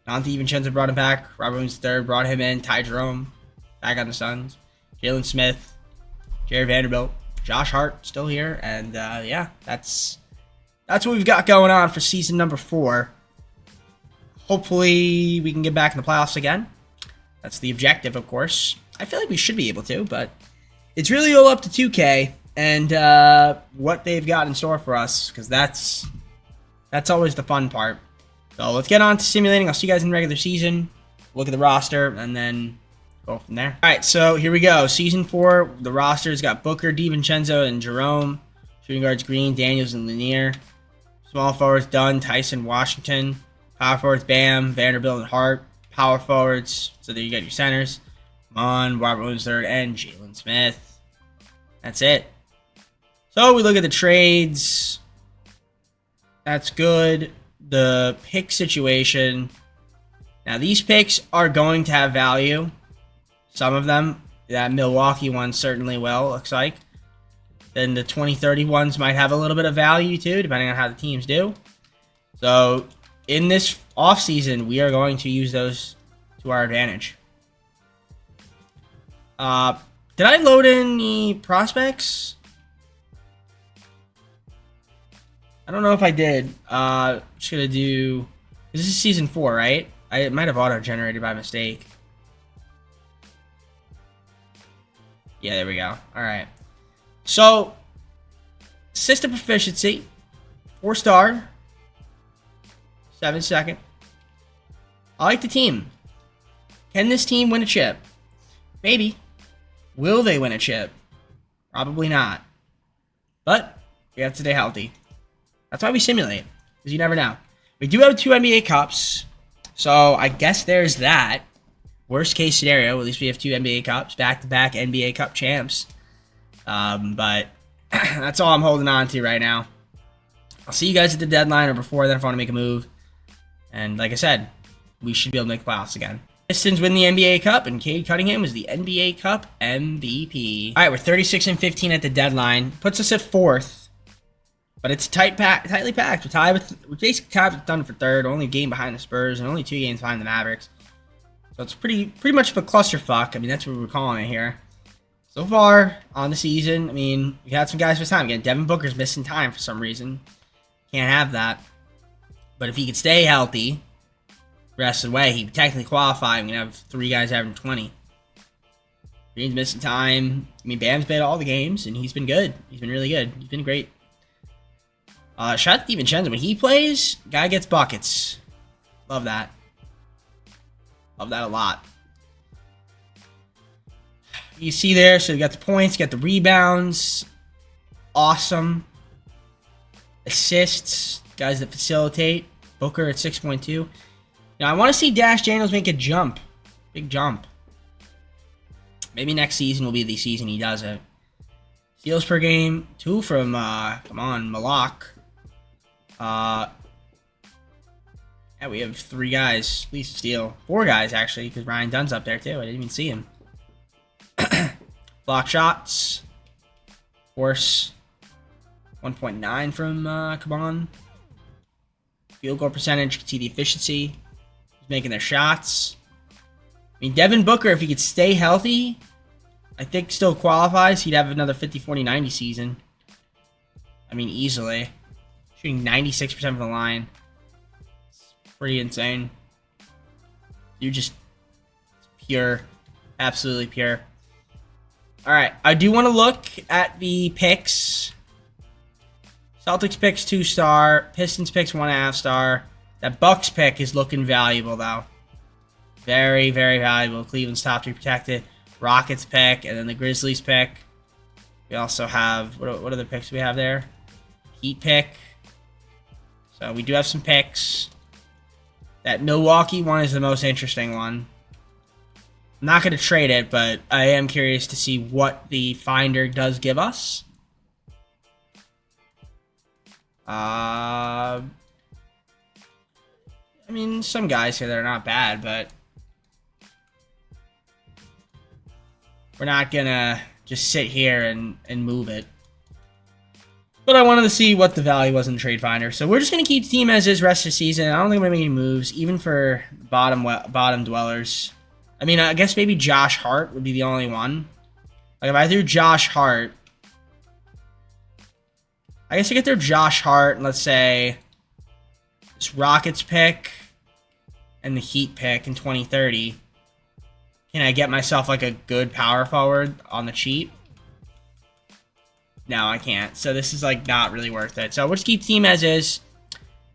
Dante DiVincenzo brought him back. Robert Williams III brought him in. Ty Jerome back on the Suns. Jalen Smith, Jared Vanderbilt. Josh Hart still here, and yeah, that's what we've got going on for season number 4. Hopefully, we can get back in the playoffs again. That's the objective, of course. I feel like we should be able to, but it's really all up to 2K and what they've got in store for us, because that's always the fun part. So let's get on to simulating. I'll see you guys in the regular season. Look at the roster, and then go from there. All right, so here we go. Season 4, the roster's got Booker, DiVincenzo, and Jerome. Shooting guards, Green, Daniels, and Lanier. Small forwards, Dunn, Tyson, Washington. Power forwards, Bam, Vanderbilt, and Hart. power forwards. So there you got your centers. Come on, Robert Williams III and Jalen Smith. That's it. So we look at the trades. That's good. The pick situation. Now these picks are going to have value. Some of them. That Milwaukee one certainly will, looks like. Then the 2030 ones might have a little bit of value too, depending on how the teams do. So in this offseason, we are going to use those to our advantage. Did I load in the prospects? I don't know if I did. Just gonna do. This is season 4, right? It might have auto-generated by mistake. Yeah, there we go. All right. So, system proficiency, 4-star, 7-second. I like the team. Can this team win a chip? Maybe. Will they win a chip? Probably not. But we have to stay healthy. That's why we simulate, because you never know. We do have 2 NBA Cups, so I guess there's that. Worst case scenario, at least we have 2 NBA Cups, back-to-back NBA Cup champs. But that's all I'm holding on to right now. I'll see you guys at the deadline or before then if I want to make a move. And like I said, we should be able to make the playoffs again. Pistons win the NBA Cup, and Cade Cunningham is the NBA Cup MVP. All right, we're 36-15 at the deadline. Puts us at 4th. But it's tightly packed. We're basically tied with Thunder for 3rd, only a game behind the Spurs, and only 2 games behind the Mavericks. So it's pretty much of a clusterfuck. I mean, that's what we're calling it here. So far on the season, I mean, we had some guys miss time. Again, Devin Booker's missing time for some reason. Can't have that. But if he could stay healthy the rest of the way, he'd technically qualify. We can have 3 guys averaging 20. Green's missing time. I mean, Bam's played all the games, and he's been good. He's been really good. He's been great. Shout out to DiVincenzo. When he plays, guy gets buckets. Love that. Love that a lot. You see there, so you got the points, you got the rebounds. Awesome. Assists, guys that facilitate. Booker at 6.2. Now, I want to see Dash Daniels make a jump. Big jump. Maybe next season will be the season he does it. Steals per game, 2 from, come on, Malak. Yeah, we have 3 guys, at least steal. 4 guys, actually, because Ryan Dunn's up there, too. I didn't even see him. Block shots. Of course. 1.9 from Caban. Field goal percentage. You can see the efficiency. He's making their shots. I mean, Devin Booker, if he could stay healthy, I think still qualifies. He'd have another 50, 40, 90 season. I mean, easily. Shooting 96% from the line. It's pretty insane. You're just pure. Absolutely pure. Alright, I do want to look at the picks. Celtics picks 2-star. Pistons picks 1.5 star. That Bucks pick is looking valuable, though. Very, very valuable. Cleveland's top 3 protected. Rockets pick, and then the Grizzlies pick. We also have, what other picks do we have there? Heat pick. So we do have some picks. That Milwaukee one is the most interesting one. I'm not going to trade it, but I am curious to see what the finder does give us. I mean, some guys here that are not bad, but we're not going to just sit here and move it. But I wanted to see what the value was in the trade finder. So we're just going to keep the team as is rest of the season. I don't think we're going to make any moves, even for bottom dwellers. I mean, I guess maybe Josh Hart would be the only one. Like, if I threw Josh Hart, I guess I could throw Josh Hart and let's say this Rockets pick and the Heat pick in 2030. Can I get myself like a good power forward on the cheap? No, I can't. So this is like not really worth it. So we'll just keep team as is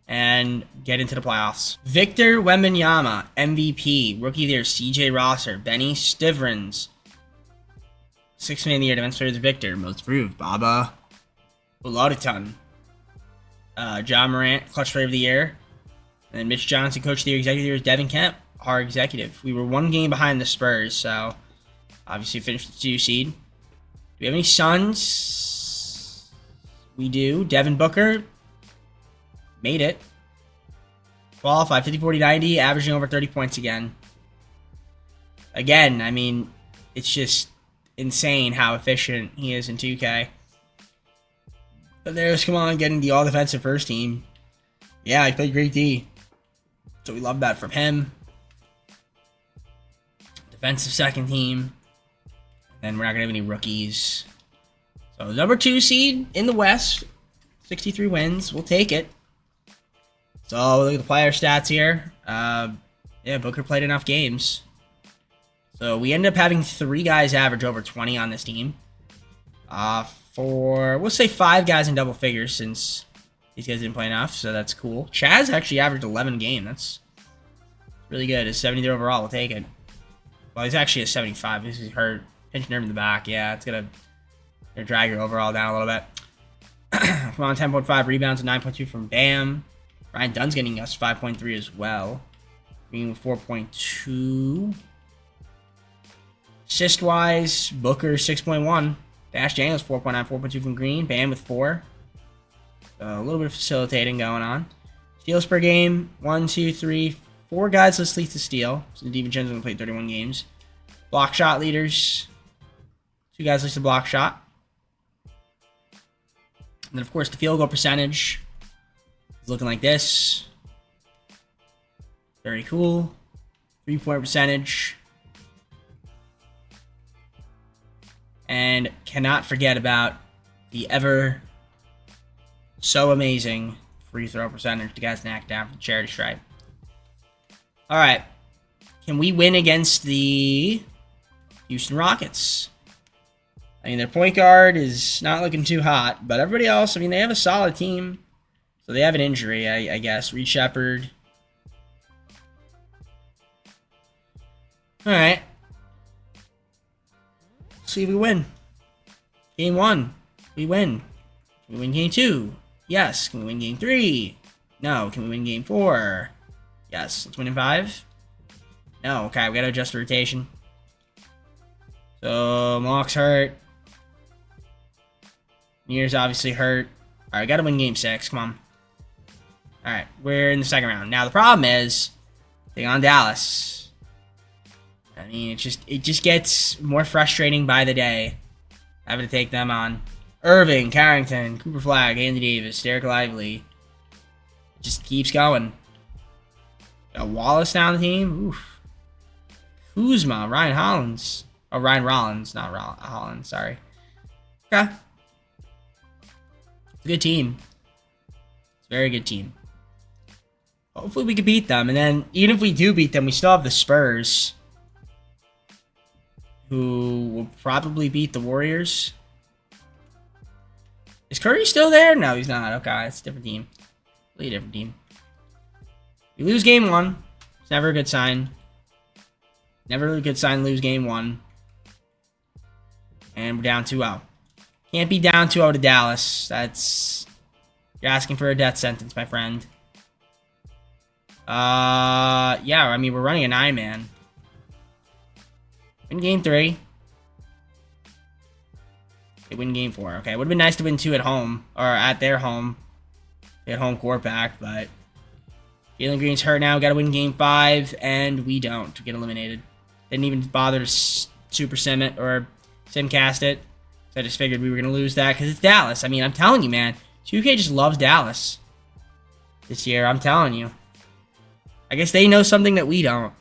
and get into the playoffs. Victor Wembanyama, MVP. Rookie of the Year, CJ Rosser. Benny Stivrins. 6th man of the year, defense player is Victor. Most improved, Baba Oladiton. John Morant, clutch player of the year. And then Mitch Johnson, coach of the year, executive of the year is Devin Kemp. our executive. We were 1 game behind the Spurs, so obviously finished the 2 seed. Do we have any Suns? We do. Devin Booker made it. Qualified 50, 40, 90, averaging over 30 points again. Again, I mean, it's just insane how efficient he is in 2K. But there's, come on, getting the all-defensive first team. Yeah, he played great D. So we love that from him. Defensive second team. And we're not going to have any rookies. So number 2 seed in the West. 63 wins. We'll take it. So look at the player stats here. Yeah, Booker played enough games. So we ended up having 3 guys average over 20 on this team. We'll say 5 guys in double figures since these guys didn't play enough, so that's cool. Chaz actually averaged 11 a game. That's really good. It's 73 overall. We'll take it. Well, he's actually a 75. This is hurt. Pinched nerve in the back. Yeah, it's going to drag your overall down a little bit. Come on, 10.5 rebounds and 9.2 from Bam. Ryan Dunn's getting us 5.3 as well. Being 4.2. Assist-wise, Booker 6.1. Dash Daniels 4.9, 4.2 from Green. Bam with 4. A little bit of facilitating going on. Steals per game, 1, 2, 3, 4 guys let's lead to steal. So DiVincenzo's going to play 31 games. Block shot leaders, 2 guys lead to block shot. And then, of course, the field goal percentage is looking like this. Very cool. 3-point percentage. And cannot forget about the ever so amazing free throw percentage. The guy's knocked down for the charity stripe. All right. Can we win against the Houston Rockets? I mean, their point guard is not looking too hot, but everybody else, I mean, they have a solid team. So they have an injury, I guess. Reed Shepard. All right. Let's see if we win. Game 1. We win. Can we win game 2? Yes. Can we win game 3? No. Can we win game 4? Yes. Let's win in 5. No. Okay, we gotta adjust the rotation. So, Mohawk's hurt. Mears obviously hurt. Alright, we gotta win game 6. Come on. Alright, we're in the second round. Now, the problem is, taking on Dallas. I mean, it just gets more frustrating by the day having to take them on. Irving, Carrington, Cooper Flagg, Andy Davis, Derek Lively. It just keeps going. Got Wallace down the team. Oof. Kuzma, Ryan Hollins. Oh, Ryan Rollins, not Hollins, sorry. Okay. It's a good team. It's a very good team. Hopefully we can beat them. And then, even if we do beat them, we still have the Spurs, who will probably beat the Warriors. Is Curry still there? No, he's not. Okay, it's a different team. Completely different team. We lose game 1. It's never a good sign. Never a good sign to lose game 1. And we're down 2-0. Can't be down 2-0 to Dallas. That's... You're asking for a death sentence, my friend. Yeah, I mean, we're running a 9-man. Win game 3. They win game 4. Okay, it would have been nice to win 2 at home. Or at their home. Get home court back, but... Jalen Green's hurt now. Got to win game 5, and we don't. We get eliminated. Didn't even bother to super sim it or simcast it. So I just figured we were going to lose that because it's Dallas. I mean, I'm telling you, man. 2K just loves Dallas this year. I'm telling you. I guess they know something that we don't.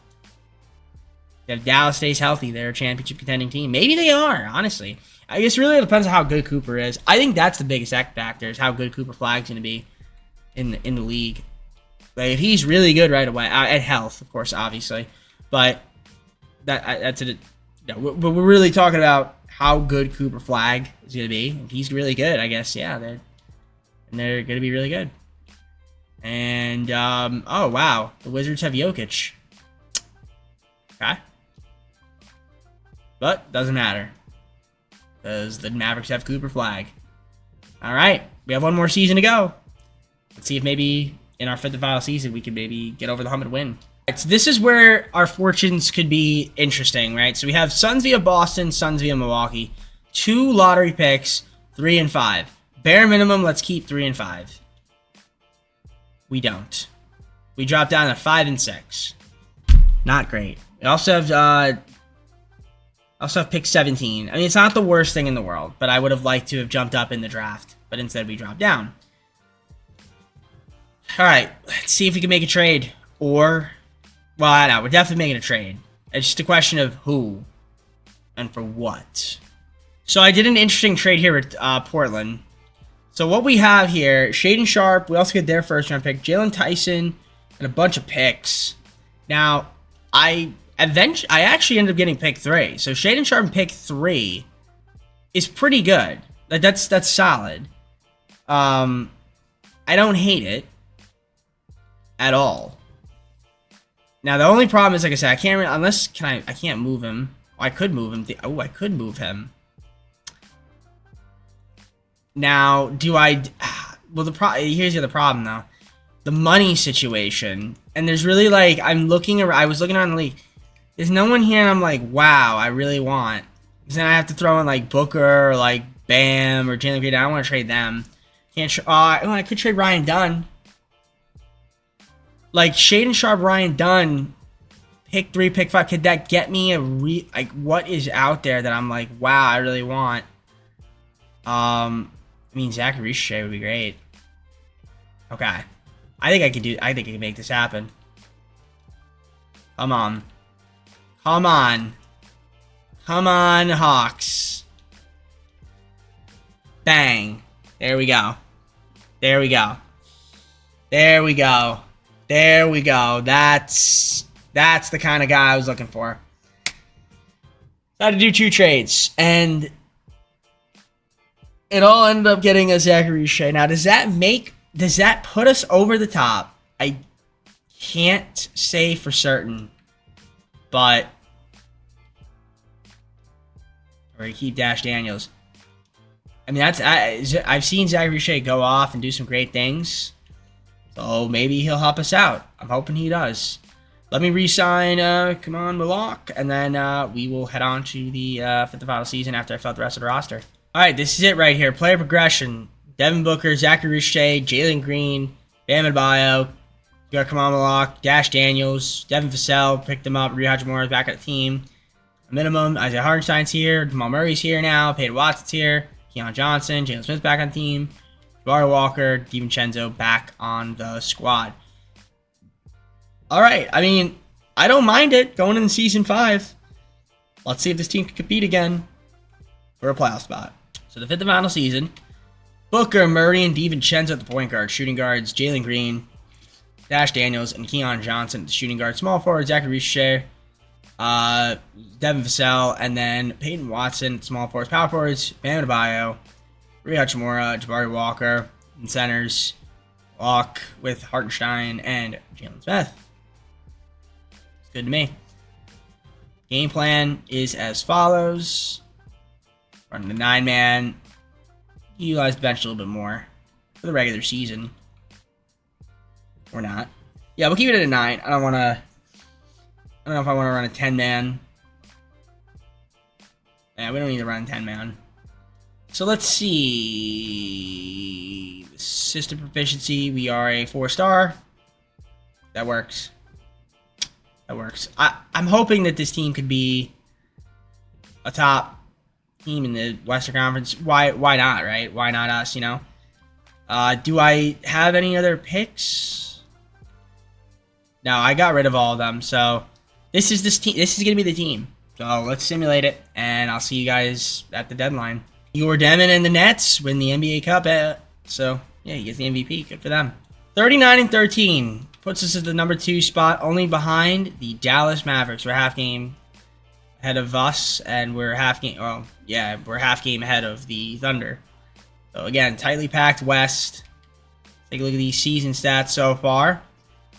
If Dallas stays healthy, they're a championship contending team. Maybe they are, honestly. I guess it really depends on how good Cooper is. I think that's the biggest X factor, is how good Cooper Flagg's going to be in the league. Like, if he's really good right away, and health, of course, obviously. But that's it. No, but we're really talking about how good Cooper Flagg is going to be. If he's really good, I guess, yeah, they're going to be really good. And, oh, wow. The Wizards have Jokic. Okay. But, doesn't matter. Because the Mavericks have Cooper Flagg. Alright, we have one more season to go. Let's see if maybe in our fifth and final season we can maybe get over the hump and win. So this is where our fortunes could be interesting, right? So we have Suns via Boston, Suns via Milwaukee. 2 lottery picks, 3 and 5. Bare minimum, let's keep 3 and 5. We don't. We drop down to 5 and 6. Not great. We also have pick 17. I mean, it's not the worst thing in the world, but I would have liked to have jumped up in the draft. But instead, we dropped down. All right, let's see if we can make a trade. Or, well, I know, we're definitely making a trade. It's just a question of who and for what. So I did an interesting trade here with Portland. So what we have here, Shaedon Sharpe, we also get their first round pick, Jalen Tyson, and a bunch of picks. Now, I actually ended up getting pick 3. So Shaedon Sharpe in pick 3 is pretty good. That's solid. I don't hate it at all. Now the only problem is, like I said, I can't I can't move him. Oh, I could move him. I could move him. Now, do I? Well, here's the other problem though, the money situation. And there's really like I was looking around the league. There's no one here, and I'm like, wow, I really want. Because then I have to throw in like Booker or like Bam or Jalen Green. I don't want to trade them. Can't. I could trade Ryan Dunn. Like Shaedon Sharpe, Ryan Dunn, pick 3, pick 5. Could that get me like what is out there that I'm like, wow, I really want? I mean, Zachary Richey would be great. Okay, I think I can make this happen. Come on, come on, come on, Hawks! Bang! There we go. There we go. There we go. There we go. That's the kind of guy I was looking for. I had to do 2 trades, and it all ended up getting a Zachary Richey. Now, does that put us over the top? I can't say for certain, but we're gonna keep Dash Daniels. I mean, I've seen Zachary Richey go off and do some great things. So maybe he'll help us out. I'm hoping he does. Let me re-sign, come on, Milwaukee, and then we will head on to the for the final season after I fill out the rest of the roster. All right, this is it right here. Player progression. Devin Booker, Zachary Richey, Jalen Green, Bam Adebayo. You got Kamal Malak, Dash Daniels, Devin Vassell, picked them up. Rui Hachimura is back at the team. A minimum, Isaiah Hartenstein's here. Jamal Murray's here now. Peyton Watson's here. Keon Johnson, Jalen Smith's back on the team. Jabari Walker, DiVincenzo back on the squad. All right, I mean, I don't mind it going into Season 5. Let's see if this team can compete again for a playoff spot. So the 5th and final season, Booker, Murray, and DiVincenzo at the point guard. Shooting guards, Jalen Green, Dash Daniels, and Keon Johnson at the shooting guard. Small forward, Zachary Richey, Devin Vassell, and then Peyton Watson, small forwards. Power forwards, Bam Adebayo, Rui Hachimura, Jabari Walker, and centers, Locke with Hartenstein and Jalen Smith. It's good to me. Game plan is as follows. Running the 9-man. Utilize the bench a little bit more for the regular season. Or not. Yeah, we'll keep it at a 9. I don't know if I want to run a 10-man. Yeah, we don't need to run 10-man. So let's see. System proficiency. We are a 4-star. That works. That works. I'm hoping that this team could be a top team in the Western Conference. Why not, right? Why not us, you know? Do I have any other picks? No, I got rid of all of them. So this is going to be the team. So let's simulate it, and I'll see you guys at the deadline. Your Demon and the Nets win the NBA Cup. So yeah, he gets the MVP. Good for them. 39-13 puts us at the number 2 spot, only behind the Dallas Mavericks. We're half game ahead of us, and we're half game. Well, yeah, we're half game ahead of the Thunder. So again, tightly packed West. Take a look at these season stats so far.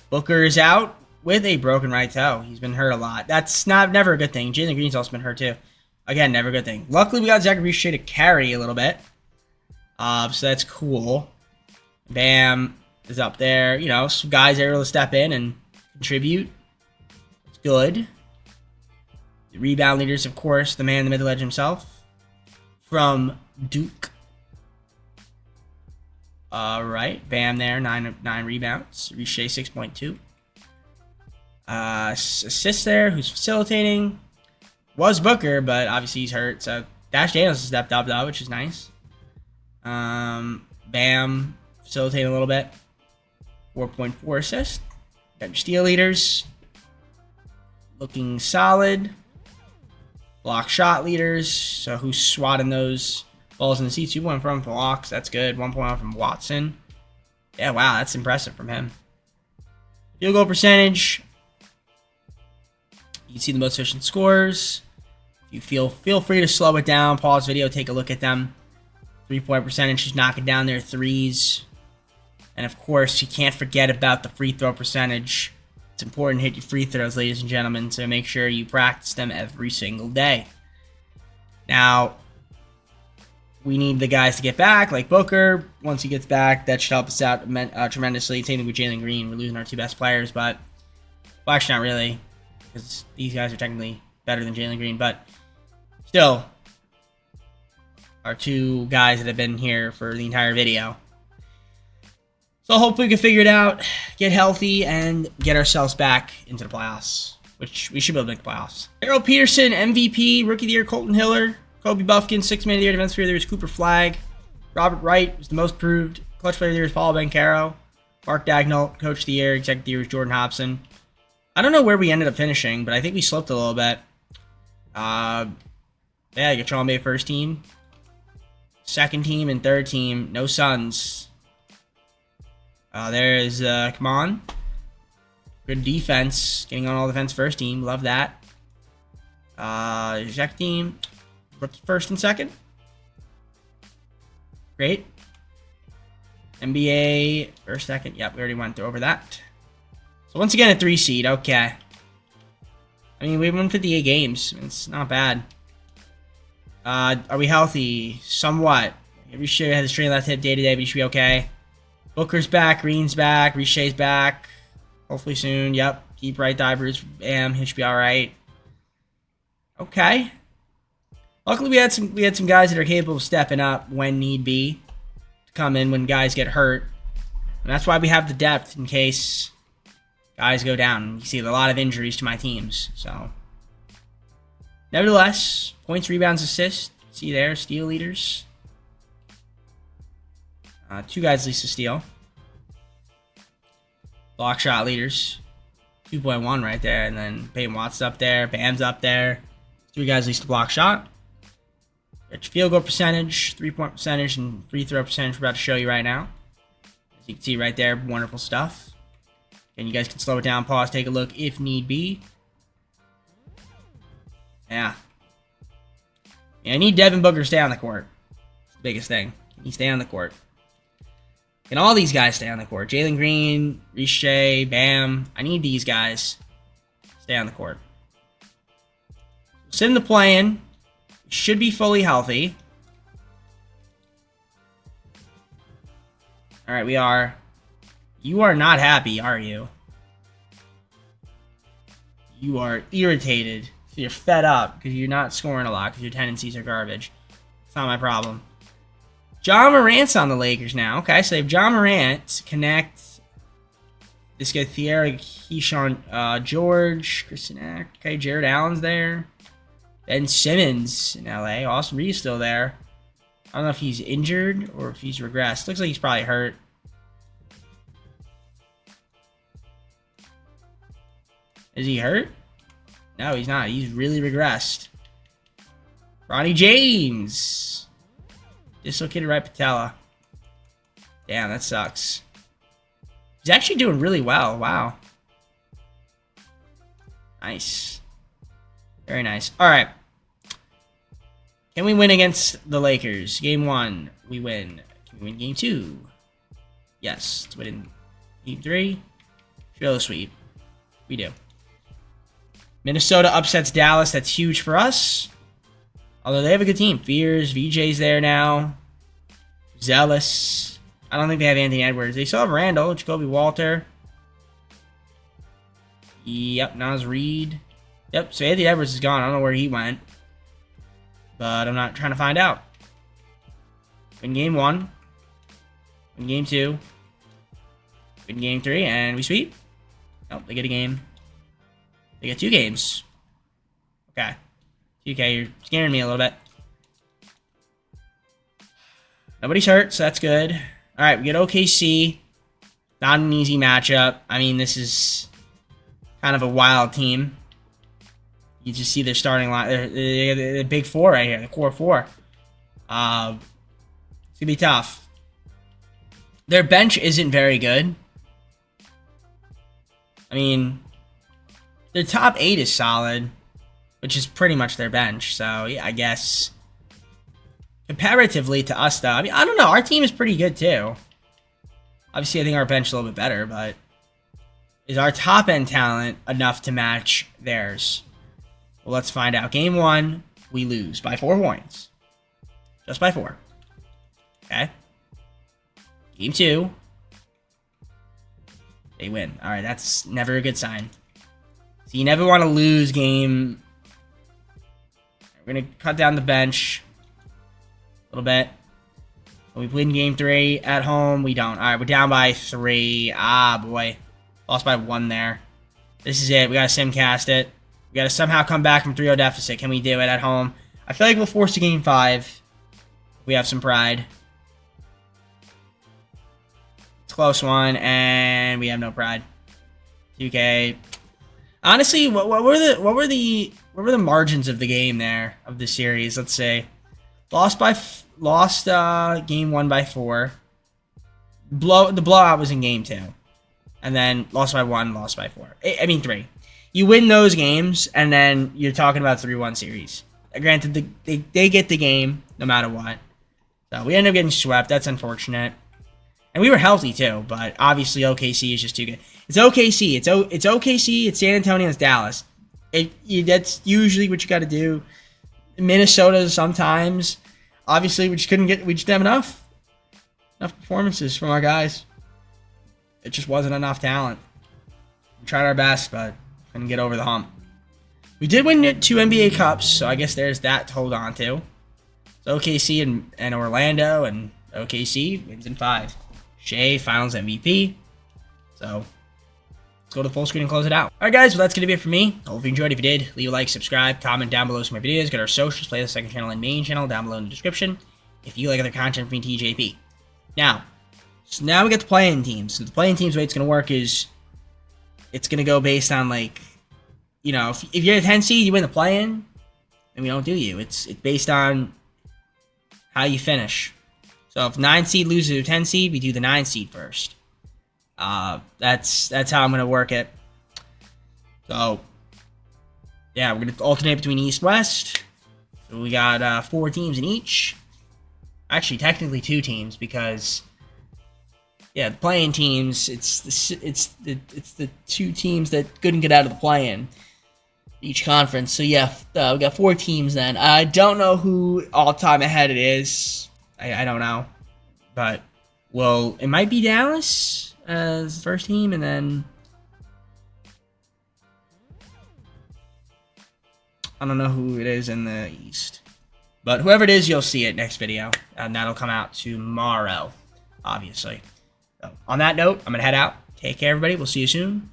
Booker is out with a broken right toe. He's been hurt a lot. That's never a good thing. Jalen Green's also been hurt too. Again, never a good thing. Luckily, we got Zachary Richey to carry a little bit. So that's cool. Bam is up there. You know, some guys are able to step in and contribute. Good. The rebound leaders, of course, the man, the myth, the legend himself. From Duke. All right. Bam there. 9 rebounds. Riche, 6.2. Assist there. Who's facilitating? Was Booker, but obviously he's hurt. So Dash Daniels has stepped up, though, which is nice. Bam. Facilitating a little bit. 4.4 assists. Got your steal leaders. Looking solid. Block shot leaders. So who's swatting those balls in the seats? 2.1 from blocks. That's good. 1.1 from Watson. Yeah, wow. That's impressive from him. Field goal percentage. You can see the most efficient scores. If you feel free to slow it down. Pause video. Take a look at them. 3-point percentage. Just knocking down their threes. And of course, you can't forget about the free throw percentage. It's important to hit your free throws, ladies and gentlemen, so make sure you practice them every single day. Now, we need the guys to get back, like Booker. Once he gets back, that should help us out tremendously. Same thing with Jalen Green. We're losing our 2 best players, but... Well, actually, not really, because these guys are technically better than Jalen Green, but still, our 2 guys that have been here for the entire video. So hopefully we can figure it out, get healthy, and get ourselves back into the playoffs, which we should be able to make the playoffs. Harold Peterson, MVP, Rookie of the Year, Colton Hiller, Kobe Buffkin, 6th Man of the Year, Defensive Player of the Year is Cooper Flagg, Robert Wright was the most proved, Clutch Player of the Year is Paul Banchero, Mark Dagnall, Coach of the Year, Executive of the Year is Jordan Hobson. I don't know where we ended up finishing, but I think we slipped a little bit. Yeah, Gachombe first team, second team, and third team, no Suns. There's, come on. Good defense. Getting on all defense first team. Love that. Jack team. First and second. Great. NBA. First, second. Yep, we already went over that. So once again, a 3 seed. Okay. I mean, we won 58 games. It's not bad. Are we healthy? Somewhat. Riche has a strain left hip day to day, but he should be okay. Booker's back, Green's back, Riche's back. Hopefully soon. Yep. Keep right divers. Bam. He should be alright. Okay. Luckily we had some guys that are capable of stepping up when need be. To come in when guys get hurt. And that's why we have the depth in case guys go down. You see a lot of injuries to my teams. So nevertheless, points, rebounds, assists. See there, steal leaders. 2 guys least to steal. Block shot leaders. 2.1 right there. And then Peyton Watts up there. Bam's up there. 3 guys least to block shot. Got your field goal percentage, 3-point percentage, and free throw percentage we're about to show you right now. As you can see right there, wonderful stuff. And you guys can slow it down, pause, take a look if need be. Yeah. I need Devin Booker to stay on the court. It's the biggest thing. Can he stay on the court? Can all these guys stay on the court? Jalen Green, Riche, Bam. I need these guys to stay on the court. Sit in the play-in. Should be fully healthy. Alright, we are. You are not happy, are you? You are irritated. You're fed up because you're not scoring a lot because your tendencies are garbage. It's not my problem. John Morant's on the Lakers now. Okay, so they have John Morant, connect. This guy, Thierry, Keyshawn, George, Kristen Ack. Okay, Jared Allen's there. Ben Simmons in LA. Austin Reeves still there. I don't know if he's injured or if he's regressed. Looks like he's probably hurt. Is he hurt? No, he's not. He's really regressed. Ronnie James. Dislocated right patella. Damn, that sucks. He's actually doing really well. Wow. Nice. Very nice. All right. Can we win against the Lakers? Game 1, we win. Can we win game 2? Yes. Let's win game 3. Show the sweep. We do. Minnesota upsets Dallas. That's huge for us. Although they have a good team. Fears, VJ's there now. Zealous. I don't think they have Anthony Edwards. They still have Randall, Jacoby Walter. Yep, Nas Reed. Yep, so Anthony Edwards is gone. I don't know where he went. But I'm not trying to find out. Win game 1. Win game 2. Win game 3, and we sweep. Nope, they get a game. They get 2 games. Okay. 2K, you're scaring me a little bit. Nobody's hurt, so that's good. Alright, we get OKC. Not an easy matchup. I mean, this is kind of a wild team. You just see their starting line. They're the big 4 right here, the core 4. It's going to be tough. Their bench isn't very good. I mean, their top 8 is solid, which is pretty much their bench. So, yeah, I guess comparatively to us, though, I mean, I don't know. Our team is pretty good, too. Obviously, I think our bench is a little bit better, but is our top-end talent enough to match theirs? Well, let's find out. Game 1, we lose by 4 points. Just by 4. Okay. Game 2, they win. All right, that's never a good sign. So you never want to lose game. We're going to cut down the bench a little bit. We win game 3 at home. We don't. All right, we're down by 3. Ah, boy. Lost by 1 there. This is it. We got to simcast it. We got to somehow come back from 3-0 deficit. Can we do it at home? I feel like we'll force a game 5. We have some pride. It's a close one, and we have no pride. 2K. Honestly, what were the margins of the game there, of the series? Let's say lost game 1 by 4. The blowout was in game 2, and then lost by 1, lost by 4. I mean 3. You win those games, and then you're talking about 3-1 series. Granted, they get the game no matter what. So we ended up getting swept. That's unfortunate. And we were healthy too, but obviously OKC is just too good. It's OKC. It's OKC. It's San Antonio. It's Dallas. That's usually what you got to do. Minnesota sometimes. Obviously, we just didn't have enough performances from our guys. It just wasn't enough talent. We tried our best, but couldn't get over the hump. We did win 2 NBA Cups, so I guess there's that to hold on to. It's OKC and Orlando, and OKC wins in 5. Shea, Finals MVP. So, let's go to the full screen and close it out. Alright guys, well that's going to be it for me. I hope you enjoyed. If you did, leave a like, subscribe, comment down below some more videos. Get our socials, play the second channel and main channel down below in the description. If you like other content from me, TJP. Now we get the play-in teams. So the play-in teams, the way it's going to work is, it's going to go based on, like, you know, if you're a 10 seed, you win the play-in, and we don't do you. It's based on how you finish. So if 9 seed loses to 10 seed, we do the 9 seed first. That's how I'm going to work it. So, yeah, we're going to alternate between East-West. So we got 4 teams in each. Actually, technically 2 teams, because, yeah, the play-in teams, it's the 2 teams that couldn't get out of the play-in each conference. So yeah, we got 4 teams then. I don't know who all-time ahead it is. I don't know, but well, it might be Dallas as the first team, and then I don't know who it is in the East, but whoever it is, you'll see it next video, and that'll come out tomorrow, obviously. So on that note, I'm gonna head out. Take care, everybody. We'll see you soon.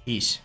Peace.